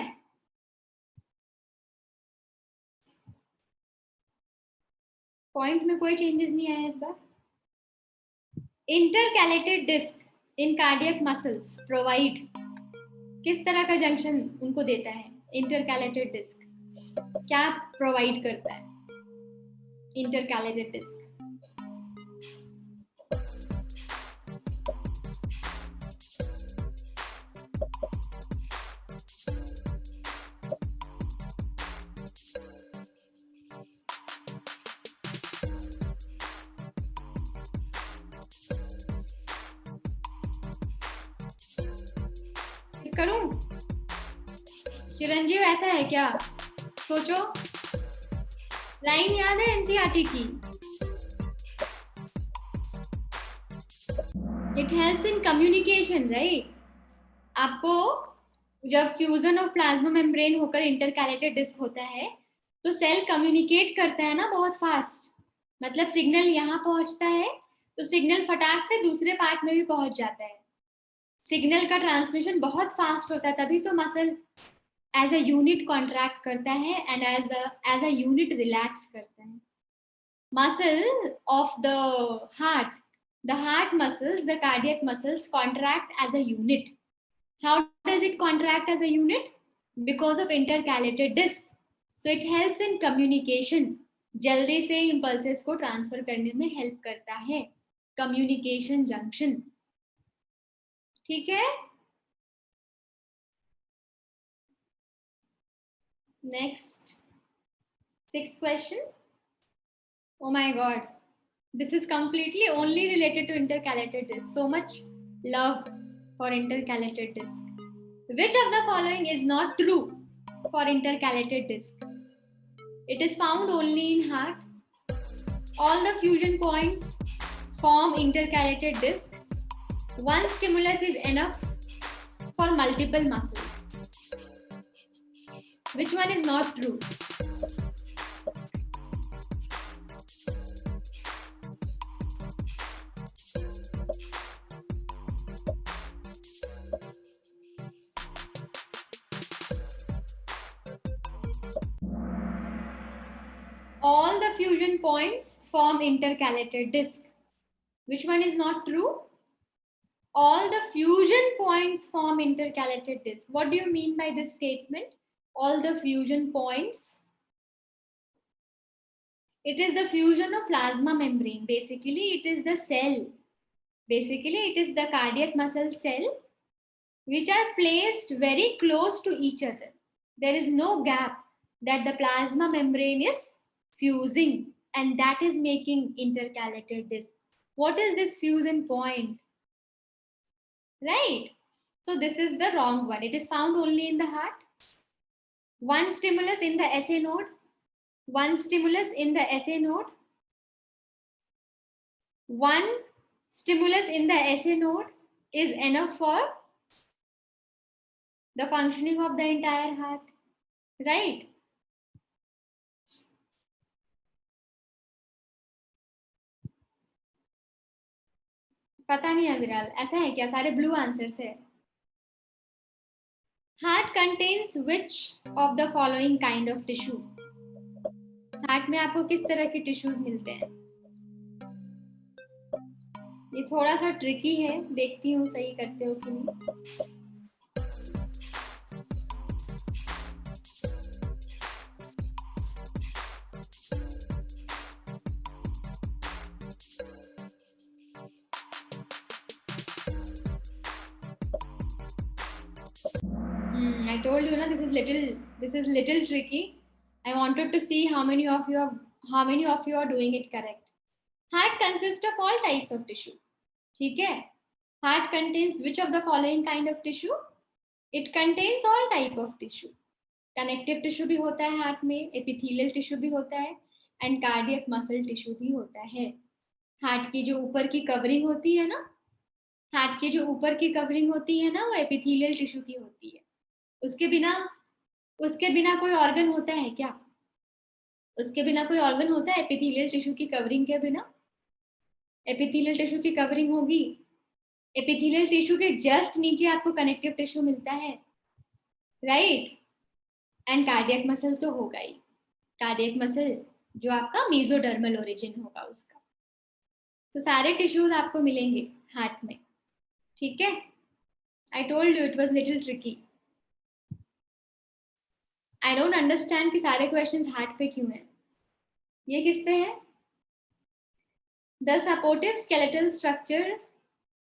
पॉइंट में कोई चेंजेस नहीं आया इस बार। Intercalated disc in cardiac muscles provide, किस तरह का जंक्शन उनको देता है? इंटरकैलेटेड डिस्क क्या प्रोवाइड करता है? इंटरकैलेटेड डिस्क करूं? चिरंजीव, ऐसा है क्या? सोचो, लाइन याद है एनसीईआरटी की? It helps in communication, right. आपको जब फ्यूजन ऑफ प्लाज्मा मेम्ब्रेन होकर इंटरकैलेटेड डिस्क होता है, तो सेल कम्युनिकेट करता है ना बहुत फास्ट, मतलब सिग्नल यहाँ पहुंचता है तो सिग्नल फटाक से दूसरे पार्ट में भी पहुंच जाता है। सिग्नल का ट्रांसमिशन बहुत फास्ट होता है, तभी तो muscle as a unit contract करता है and as a unit relax करता है। Muscle of the heart muscles, the cardiac muscles contract as a unit. How does it contract as a unit? Because of intercalated disc. So it helps in communication. जल्दी से impulses को transfer करने में help करता है. Communication junction. ठीक है? Next. 6th question. Oh my God. This is completely only related to intercalated disc. So much love for intercalated disc. Which of the following is not true for intercalated disc? It is found only in heart. All the fusion points form intercalated discs. One stimulus is enough for multiple muscles. Which one is not true? All the fusion points form intercalated disc. Which one is not true? All the fusion points form intercalated disc. What do you mean by this statement? All the fusion points. It is the fusion of plasma membrane. Basically, it is the cell. Basically, it is the cardiac muscle cell which are placed very close to each other. There is no gap that the plasma membrane is fusing, and that is making intercalated disc. What is this fusion point? Right? So this is the wrong one. It is found only in the heart. One stimulus in the SA node. One stimulus in the SA node. One stimulus in the SA node is enough for the functioning of the entire heart. Right? पता नहीं है विराल, ऐसा है क्या? सारे blue answers है. Heart contains which of the following kind of tissue? Heart में आपको किस तरह के टिश्यूज मिलते हैं? ये थोड़ा सा ट्रिकी है, देखती हूँ सही करते हो कि नहीं. I told you, na, this is little tricky. I wanted to see how many of you are doing it correct. Heart consists of all types of tissue. ठीक है? Heart contains which of the following kind of tissue? It contains all type of tissue. Connective tissue भी होता है heart में, epithelial tissue भी होता है, and cardiac muscle tissue भी होता है. हार्ट की जो ऊपर की कवरिंग होती है ना, हार्ट की जो ऊपर की कवरिंग होती है ना, वो epithelial tissue की होती है. उसके बिना कोई ऑर्गन होता है क्या? उसके बिना कोई ऑर्गन होता है एपिथेलियल टिश्यू की कवरिंग के बिना? एपिथेलियल टिश्यू की कवरिंग होगी. एपिथेलियल टिश्यू के जस्ट नीचे आपको कनेक्टिव टिश्यू मिलता है, राइट? एंड कार्डियक मसल तो होगा ही. कार्डियक मसल जो आपका मेसोडर्मल ओरिजिन होगा उसका. तो सारे टिश्यूज आपको मिलेंगे हार्ट में. ठीक है? I told you it was little tricky. I don't understand कि सारे क्वेश्चंस हार्ट पे क्यों हैं. ये किस पे है? The supportive skeletal structure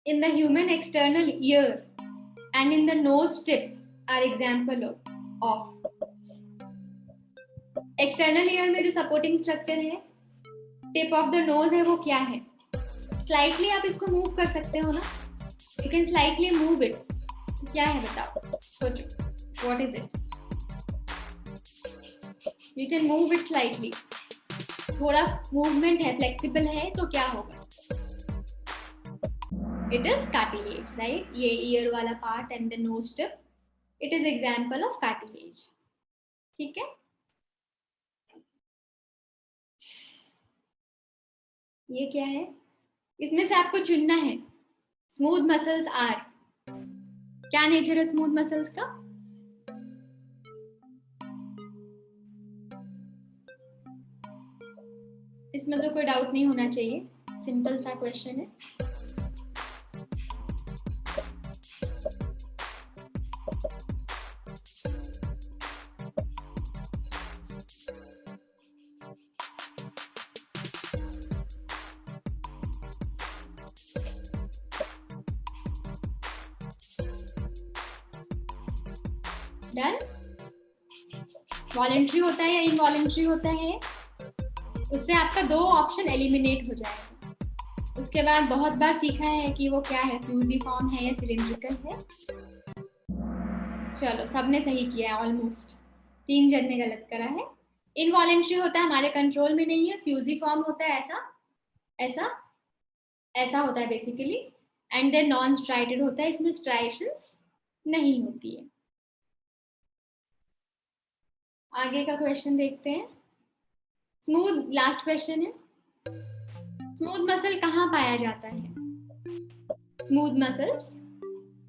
in the human external ear and in the nose tip are example of. External ear में जो supporting structure है, tip of the nose है, वो क्या है? Slightly आप इसको move कर सकते हो ना? You can slightly move it. क्या है बताओ? सोचो. What is it? You can move it slightly. थोड़ा मूवमेंट है, फ्लेक्सिबल है, तो क्या होगा? It is cartilage, right? ये ईयर वाला part and the nose tip, it is example of cartilage. ठीक है? ये क्या है? इसमें से आपको चुनना है। स्मूथ मसल्स आर, क्या नेचर है स्मूथ मसल्स का? इसमें तो कोई डाउट नहीं होना चाहिए, सिंपल सा क्वेश्चन है। डन। वॉलेंट्री होता है या इनवॉलेंट्री होता है, उससे आपका 2 ऑप्शन एलिमिनेट हो जाएगा। उसके बाद बहुत बार सीखा है कि वो क्या है, फ्यूजिफॉर्म है या सिलिंड्रिकल है। चलो सबने सही किया है ऑलमोस्ट, 3 जन ने गलत करा है। इनवॉलेंट्री होता है, हमारे कंट्रोल में नहीं है। फ्यूजिफॉर्म होता है ऐसा ऐसा ऐसा होता है basically. And then non striated होता है, इसमें स्ट्राइशंस नहीं होती है। आगे का क्वेश्चन देखते हैं। स्मूथ, लास्ट क्वेश्चन है। स्मूथ मसल कहाँ पाया जाता है? स्मूथ मसल्स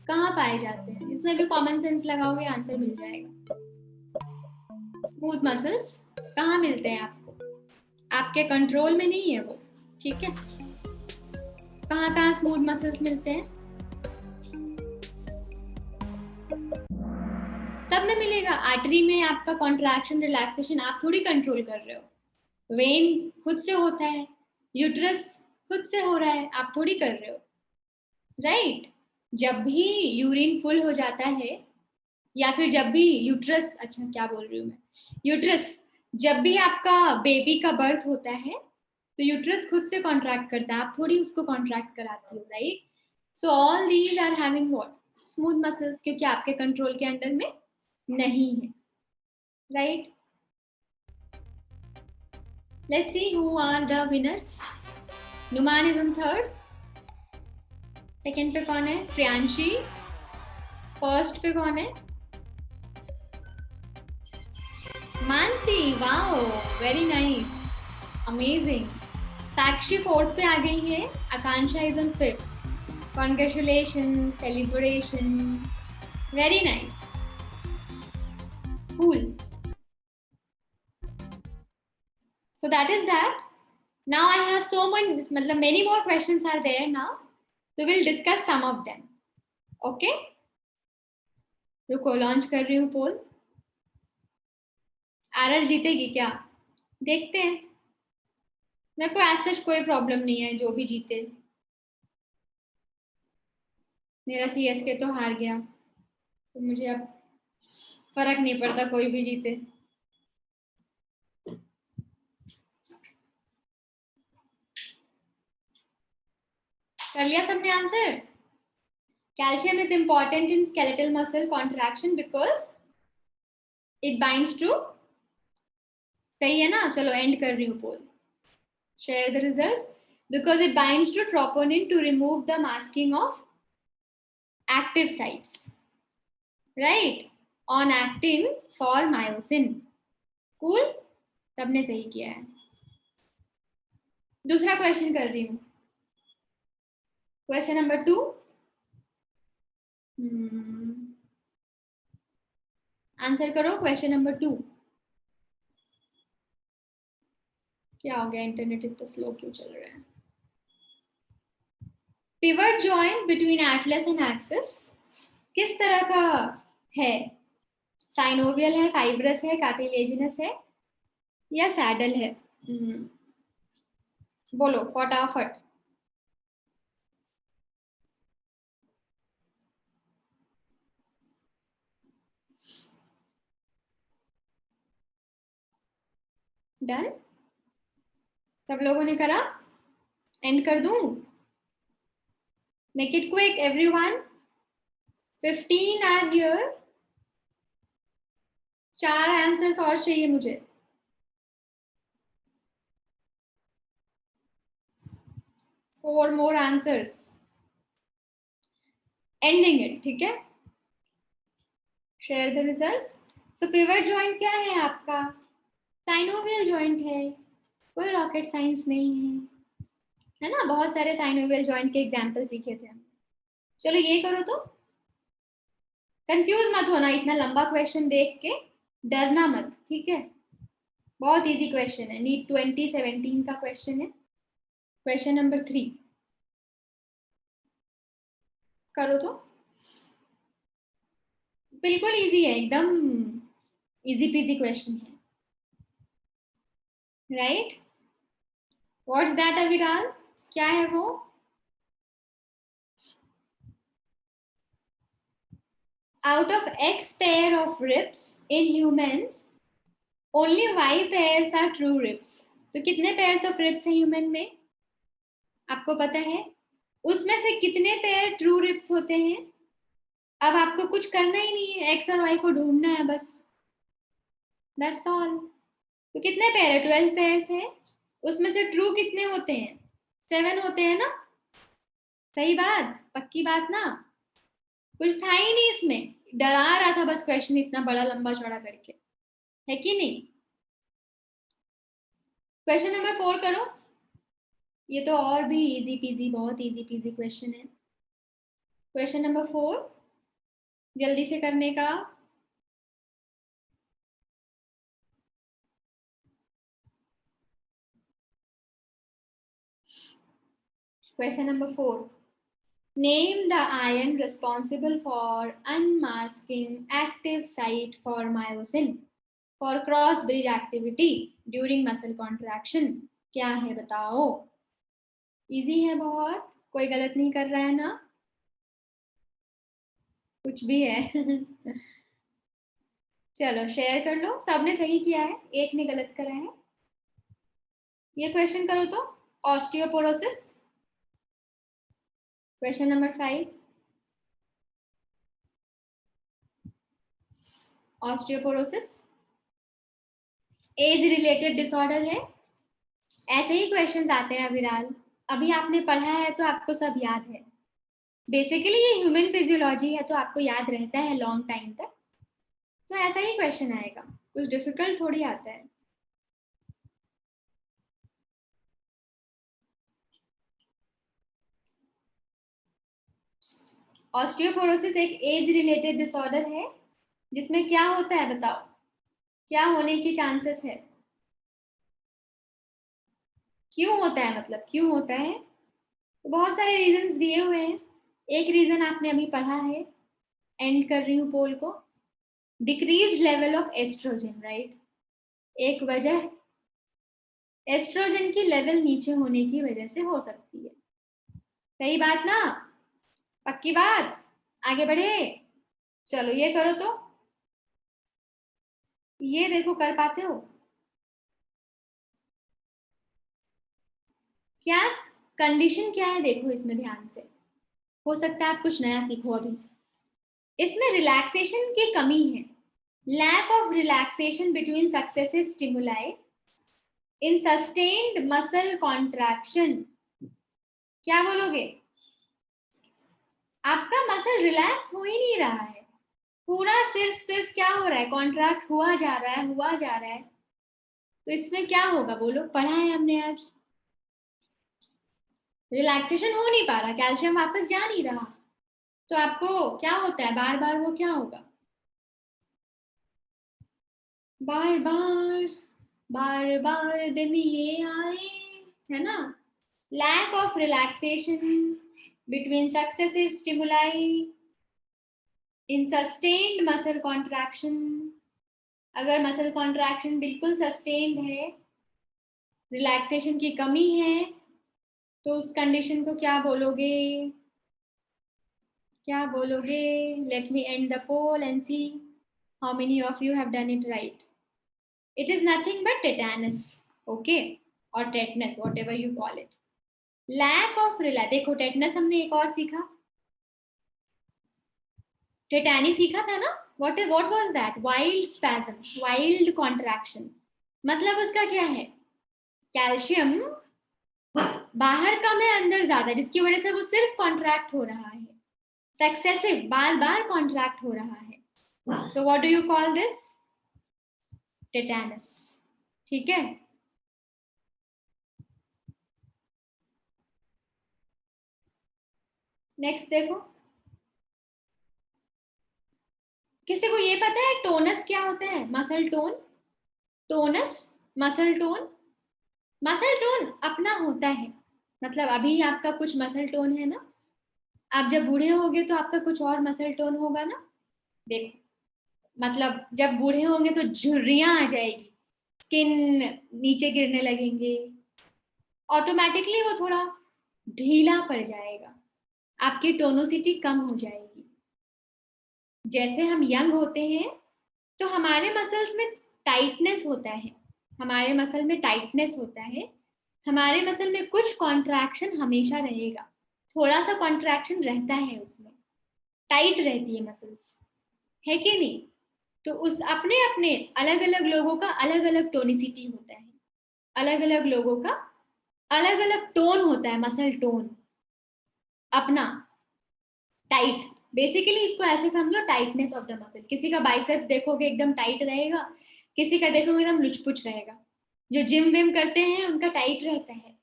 कहाँ पाए जाते हैं? इसमें भी कॉमन सेंस लगाओगे आंसर मिल जाएगा। स्मूथ मसल्स कहाँ मिलते हैं आपको? आपके कंट्रोल में नहीं है वो, ठीक है। कहाँ कहाँ स्मूथ मसल्स मिलते हैं? सब में मिलेगा। आर्टरी में आपका कॉन्ट्रैक्शन रिलैक्सेशन आप थोड़ी कंट्रोल कर रहे हो। वेन खुद से होता है, यूट्रस खुद से हो रहा है, आप थोड़ी कर रहे हो, राइट। जब भी यूरिन फुल हो जाता है, या फिर जब भी यूट्रस, अच्छा क्या बोल रही हूँ मैं, यूट्रस जब भी आपका बेबी का बर्थ होता है तो यूट्रस खुद से कॉन्ट्रैक्ट करता है, आप थोड़ी उसको कॉन्ट्रैक्ट कराती हो, right. So all these are having what, smooth muscles, क्योंकि आपके कंट्रोल के अंडर में नहीं है, right. Let's see who are the winners. Numan is on third, second पे कौन है? प्रियांशी। फर्स्ट पे कौन है? Mansi. Wow, very nice, amazing. Sakshi fourth पे आ गई है, Akanksha is on fifth. Congratulation, celebration, very nice, cool. So that is that. Now I have so many more questions are there now. So we'll discuss some of them. Okay? रुको, launch कर रही हूँ पोल। RR जीतेगी क्या? देखते हैं। मेरे को ऐसा कोई प्रॉब्लम नहीं है, जो भी जीते। मेरा सीएसके तो हार गया, तो मुझे अब फर्क नहीं पड़ता कोई भी जीते। कर लिया सबने answer? Calcium is important in skeletal muscle contraction because it binds to, सही है ना? चलो एंड कर रही हूँ poll. Share the result. Because it binds to troponin to remove the masking of active sites, right, on actin for myosin. Cool? सबने सही किया है। दूसरा क्वेश्चन कर रही हूँ, क्वेश्चन नंबर 2। आंसर करो क्वेश्चन नंबर 2। क्या हो गया, इंटरनेट इतना स्लो क्यों चल रहा है? Pivot joint between Atlas and axis किस तरह का है? साइनोवियल है, फाइब्रस है, कार्टिलेजिनस है या सैडल है? बोलो फटाफट। डन, सब लोगों ने करा? एंड कर दूं? Make it quick everyone, 15 are here. 4 answers और चाहिए मुझे। 4 more आंसर्स, एंडिंग इट, ठीक है। Share the results. तो पिवट जॉइंट क्या है आपका? साइनोवियल जॉइंट है, कोई रॉकेट साइंस नहीं है। है ना, बहुत सारे साइनोवियल जॉइंट के एग्जाम्पल सीखे थे हम। चलो ये करो तो, कंफ्यूज मत होना इतना लंबा क्वेश्चन देख के, डरना मत, ठीक है। बहुत इजी क्वेश्चन है, नीट 2017 का क्वेश्चन है। क्वेश्चन नंबर 3 करो तो, बिल्कुल इजी है, एकदम इजी पीजी क्वेश्चन है, राइट। व्हाट्स दैट अविराल, क्या है वो? Out of x pair of ribs in humans only y pairs are true ribs. तो कितने पेयर्स ऑफ रिब्स हैं ह्यूमन में, आपको पता है? उसमें से कितने पेयर ट्रू रिब्स होते हैं? अब आपको कुछ करना ही नहीं है, x और y को ढूंढना है बस, दैट्स ऑल। तो कितने पेयर है? 12 पेयर्स है। उसमें से ट्रू कितने होते हैं? 7 होते हैं ना, सही बात, पक्की बात ना, कुछ था ही नहीं इसमें, डरा रहा था बस क्वेश्चन इतना बड़ा लंबा चौड़ा करके, है कि नहीं। क्वेश्चन नंबर 4 करो, ये तो और भी इजी पीजी, बहुत इजी पीजी क्वेश्चन है। क्वेश्चन नंबर 4 जल्दी से करने का। Question number 4, name the ion responsible for unmasking active site for myosin for cross bridge activity during muscle contraction। क्या है बताओ? इजी है बहुत, कोई गलत नहीं कर रहा है ना, कुछ भी है। चलो शेयर कर लो, सबने सही किया है, एक ने गलत करा है। ये क्वेश्चन करो तो, osteoporosis. Question number 5, osteoporosis age related disorder है। ऐसे ही क्वेश्चंस आते हैं अविराल, अभी आपने पढ़ा है तो आपको सब याद है। बेसिकली ये ह्यूमन फिजियोलॉजी है तो आपको याद रहता है लॉन्ग टाइम तक, तो ऐसा ही क्वेश्चन आएगा, कुछ डिफिकल्ट थोड़ी आता है। ऑस्टियोपोरोसिस एक एज रिलेटेड डिसऑर्डर है, जिसमें क्या होता है बताओ, क्या होने की चांसेस है? क्यों होता है, मतलब क्यों होता है? तो बहुत सारे रीजंस दिए हुए हैं। एक रीजन आपने अभी पढ़ा है, एंड कर रही हूँ पोल को, decrease level of oestrogen, right. एक वजह एस्ट्रोजन की लेवल नीचे होने की वजह से हो सकती है, सही बात ना, पक्की बात, आगे बढ़े। चलो ये करो तो, ये देखो कर पाते हो क्या? कंडीशन क्या है देखो इसमें ध्यान से, हो सकता है आप कुछ नया सीखो अभी। इसमें रिलैक्सेशन की कमी है, lack of relaxation between successive stimuli in sustained muscle contraction. क्या बोलोगे? आपका मसल रिलैक्स हो ही नहीं रहा है, पूरा सिर्फ सिर्फ क्या हो रहा है, कॉन्ट्रैक्ट हुआ जा रहा है, हुआ जा रहा है। तो इसमें क्या होगा बोलो, पढ़ा है हमने आज, रिलैक्सेशन हो नहीं पा रहा, कैल्शियम वापस जा नहीं रहा, तो आपको क्या होता है, बार बार वो क्या होगा, बार बार बार बार दिन ये आए, है ना। Lack of relaxation between successive stimuli in sustained muscle contraction. अगर मसल कॉन्ट्रैक्शन बिल्कुल सस्टेन्ड है, रिलैक्सेशन की कमी है, तो उस कंडीशन को क्या बोलोगे, क्या बोलोगे? Let me end the poll and see how many of you have done it right. It is nothing but tetanus, okay, और tetanus, whatever you call it. Lack of relax, देखो tetanus हमने एक और सीखा, tetany सीखा था ना, what was that, wild spasm, wild contraction. मतलब उसका क्या है, कैल्शियम बाहर कम है अंदर ज्यादा, जिसकी वजह से वो सिर्फ कॉन्ट्रैक्ट हो रहा है, सक्सेसिव बार बार कॉन्ट्रैक्ट हो रहा है। So what do you call this, tetanus, ठीक है। नेक्स्ट देखो, किसी को ये पता है टोनस क्या होता है? Muscle tone, tonus, muscle tone. Muscle tone अपना होता है, मतलब अभी आपका कुछ मसल टोन है ना, आप जब बूढ़े होगे तो आपका कुछ और मसल टोन होगा ना। देखो, मतलब जब बूढ़े होंगे तो झुर्रियां आ जाएगी, स्किन नीचे गिरने लगेंगे, ऑटोमेटिकली वो थोड़ा ढीला पड़ जाएगा, आपकी टोनोसिटी कम हो जाएगी। जैसे हम यंग होते हैं तो हमारे मसल्स में टाइटनेस होता है, हमारे मसल में टाइटनेस होता है, हमारे मसल में कुछ कॉन्ट्रैक्शन हमेशा रहेगा, थोड़ा सा कॉन्ट्रैक्शन रहता है उसमें, टाइट रहती है मसल्स, है कि नहीं? तो उस अपने अपने अलग अलग लोगों का अलग अलग टोनिसिटी होता है, अलग अलग लोगों का अलग अलग टोन होता है, मसल टोन अपना, टाइट। बेसिकली इसको ऐसे समझो, टाइटनेस ऑफ द मसल। किसी का बाइसेप्स देखोगे एकदम टाइट रहेगा, किसी का देखोगे एकदम लुचपुच रहेगा। जो जिम विम करते हैं उनका टाइट रहता है,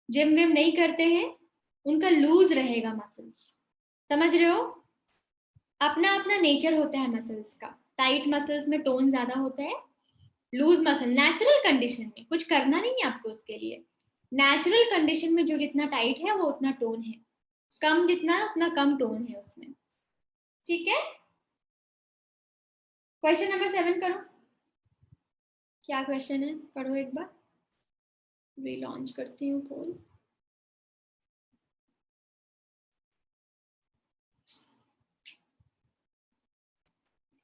जिम विम नहीं करते हैं उनका लूज रहेगा मसल्स। समझ रहे हो? अपना अपना नेचर होता है मसल्स का, टाइट मसल्स में टोन ज्यादा होता है, लूज मसल नेचुरल कंडीशन में, कुछ करना नहीं है आपको उसके लिए, नेचुरल कंडीशन में जो जितना टाइट है वो उतना टोन है, कम जितना उतना कम टोन है उसमें। ठीक है, क्वेश्चन नंबर 7 करो। क्या क्वेश्चन है, पढ़ो एक बार, रीलॉन्च करती हूँ पोल।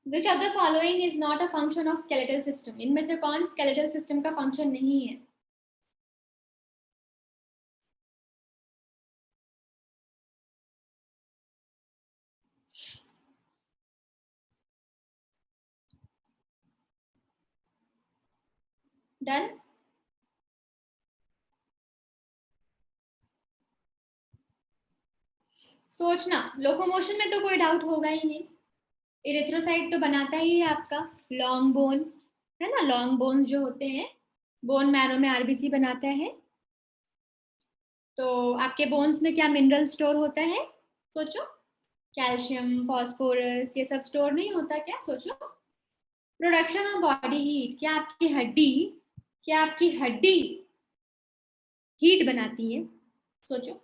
Which of the following is not a function of skeletal system? इनमें से कौन skeletal system का फंक्शन नहीं है? डन। सोचना, लोकोमोशन में तो कोई डाउट होगा ही नहीं, इरिथ्रोसाइट तो बनाता ही है आपका लॉन्ग बोन, है ना, लॉन्ग बोन्स जो होते हैं, बोन मैरो में आरबीसी बनाता है। तो आपके बोन्स में क्या मिनरल स्टोर होता है? सोचो, कैल्शियम, फास्फोरस, ये सब स्टोर नहीं होता क्या? सोचो, प्रोडक्शन ऑफ बॉडी हीट, क्या आपकी हड्डी हीट बनाती है? सोचो,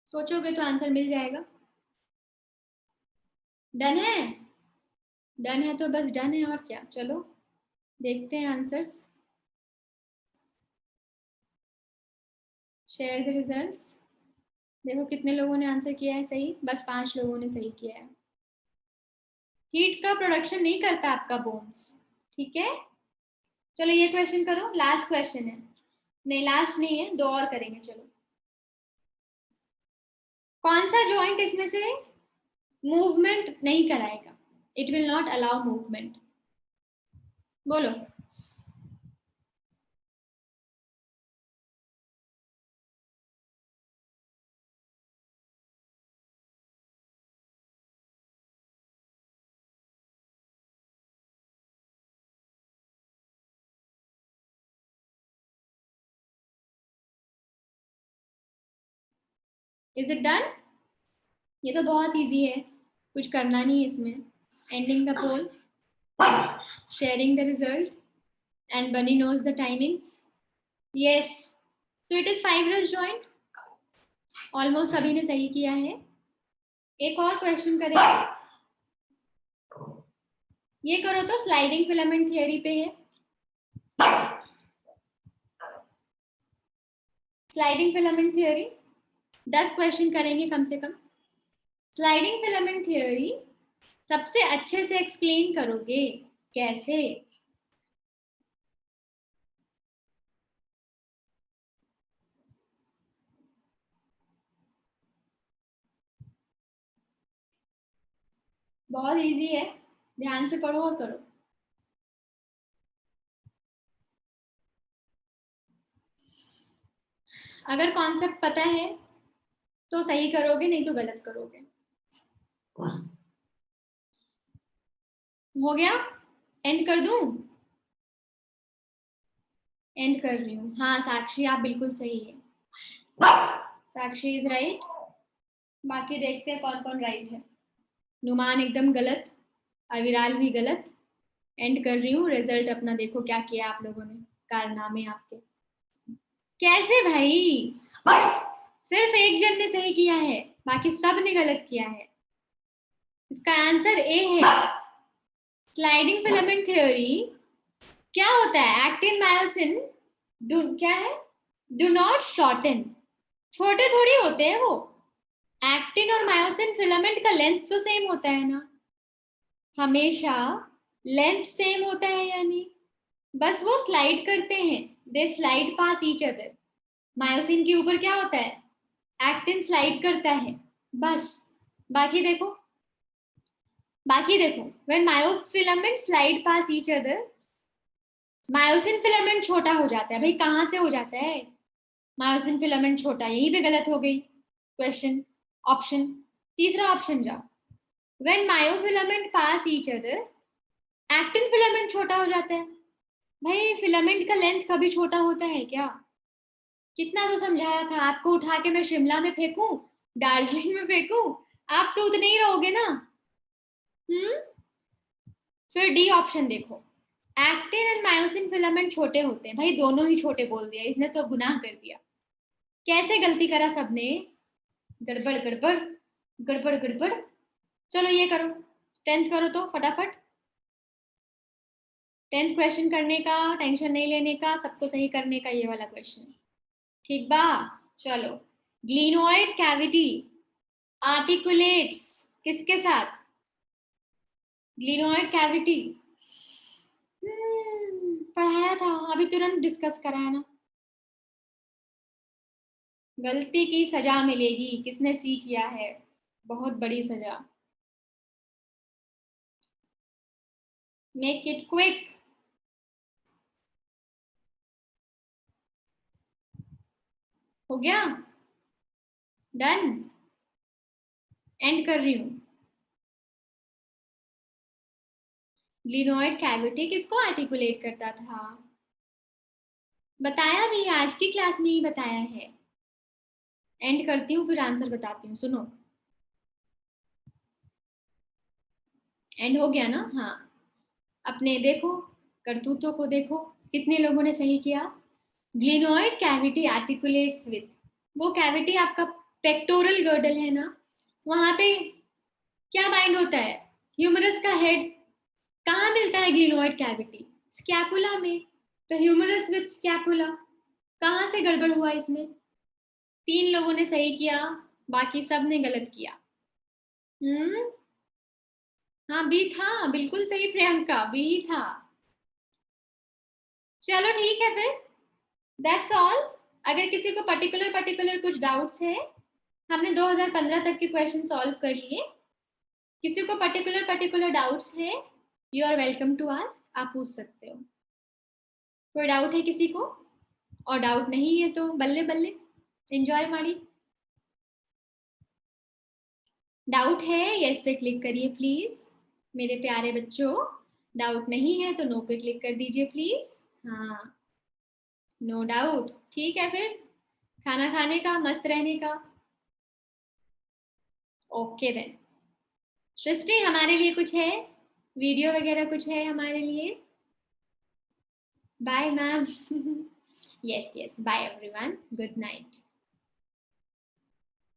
सोचोगे तो आंसर मिल जाएगा। डन है? डन है तो बस डन है, और क्या। चलो देखते हैं आंसर्स, शेयर द रिजल्ट्स। देखो कितने लोगों ने आंसर किया है सही, बस 5 लोगों ने सही किया है। हीट का प्रोडक्शन नहीं करता आपका बोन्स, ठीक है। चलो ये क्वेश्चन करो, लास्ट क्वेश्चन है, नहीं लास्ट नहीं है, 2 और करेंगे। चलो, कौन सा जॉइंट इसमें से मूवमेंट नहीं कराएगा? It will not allow movement, बोलो। Is it done? ये तो बहुत इजी है, कुछ करना नहीं है इसमें। Ending the poll, sharing the result, and Bunny knows the timings. Yes, so it is fibrous joint. Almost सभी ने सही किया है। एक और क्वेश्चन करें, ये करो तो स्लाइडिंग फिलामेंट थियरी पे है। स्लाइडिंग फिलामेंट थियरी 10 क्वेश्चन करेंगे कम से कम। स्लाइडिंग फिलामेंट थियरी सबसे अच्छे से एक्सप्लेन करोगे कैसे? बहुत इजी है, ध्यान से पढ़ो और करो। अगर कॉन्सेप्ट पता है तो सही करोगे, नहीं तो गलत करोगे। हो गया? एंड कर दूं? एंड कर रही हूँ। हाँ साक्षी, आप बिल्कुल सही है, साक्षी इज राइट। बाकी देखते हैं कौन कौन राइट है। नुमान एकदम गलत, अविराल भी गलत। एंड कर रही हूँ, रिजल्ट अपना देखो क्या किया आप लोगों ने, कारनामे आपके। कैसे भाई, सिर्फ एक जन ने सही किया है, बाकी सब ने गलत किया है। इसका आंसर ए है। स्लाइडिंग फिलामेंट थ्योरी क्या होता है? एक्टिन मायोसिन क्या है? Do not shorten. छोटे थोड़ी होते हैं वो। एक्टिन और मायोसिन फिलामेंट का लेंथ तो सेम होता है ना, हमेशा लेंथ सेम होता है या नहीं? बस वो स्लाइड करते हैं, दे slide past each other. Myosin के ऊपर क्या होता है? एक्टिन स्लाइड करता है, बस। बाकी देखो, when myofilament slide past each other, myosin filament छोटा हो जाता है। भाई कहां से हो जाता है मायोसिन फिलामेंट छोटा? यहीं पे गलत हो गई क्वेश्चन। ऑप्शन, तीसरा ऑप्शन जाओ। When myofilament pass each other, actin filament छोटा हो जाता है। भाई फिलामेंट का लेंथ कभी छोटा होता है क्या? कितना तो समझाया था आपको, उठा के मैं शिमला में फेंकूं, दार्जिलिंग में फेंकूं, आप तो उतने ही रहोगे ना। फिर डी ऑप्शन देखो, एक्टिन एंड मायोसिन फिलामेंट छोटे होते हैं। भाई दोनों ही छोटे बोल दिया, इसने तो गुनाह कर दिया। कैसे गलती करा सबने? गड़बड़ गड़बड़ गड़बड़ गड़बड़। चलो ये करो, 10th करो तो फटाफट। 10th क्वेश्चन करने का, टेंशन नहीं लेने का, सबको सही करने का, ये वाला क्वेश्चन। ठीक बा? चलो, ग्लिनोइड कैविटी आर्टिकुलेट्स किसके साथ? ग्लिनोइड कैविटी पढ़ाया था, अभी तुरंत डिस्कस करा है ना। गलती की सजा मिलेगी, किसने सी किया है, बहुत बड़ी सजा। Make it quick. हो गया? डन? एंड कर रही हूं। ग्लिनोइड कैविटी किसको आर्टिकुलेट करता था? बताया भी, आज की क्लास में ही बताया है। एंड करती हूँ, फिर आंसर बताती हूँ, सुनो। एंड हो गया ना? हाँ, अपने देखो करतूतों को देखो, कितने लोगों ने सही किया। ग्लिनोइड कैविटी आर्टिकुलेट्स विद, वो कैविटी आपका पेक्टोरल गर्डल है ना, वहां पे क्या बाइंड होता है? ह्यूमरस का हेड। कहाँ मिलता है ग्लिनोइड कैविटी? स्कैपुला में। तो ह्यूमरस विद स्कैपुला, कहाँ से गड़बड़ हुआ इसमें? 3 लोगों ने सही किया, बाकी सब ने गलत किया। हाँ बी था, बिल्कुल सही प्रियंका, बी ही था। चलो ठीक है फिर, दैट्स ऑल। अगर किसी को पर्टिकुलर कुछ डाउट्स है, हमने 2015 तक के क्वेश्चन सॉल्व कर लिए। किसी को पर्टिकुलर डाउट्स है, you are welcome to ask, आप पूछ सकते हो। कोई डाउट है किसी को? और डाउट नहीं है तो बल्ले बल्ले, एंजॉय मारी। डाउट है यस पे क्लिक करिए प्लीज मेरे प्यारे बच्चों। डाउट नहीं है तो नो पे क्लिक कर दीजिए प्लीज। हाँ, नो डाउट, ठीक है फिर। खाना खाने का, मस्त रहने का। Okay then. सृष्टि हमारे लिए कुछ है, वीडियो वगैरह कुछ है हमारे लिए? Bye ma'am. Yes yes, bye everyone, good night.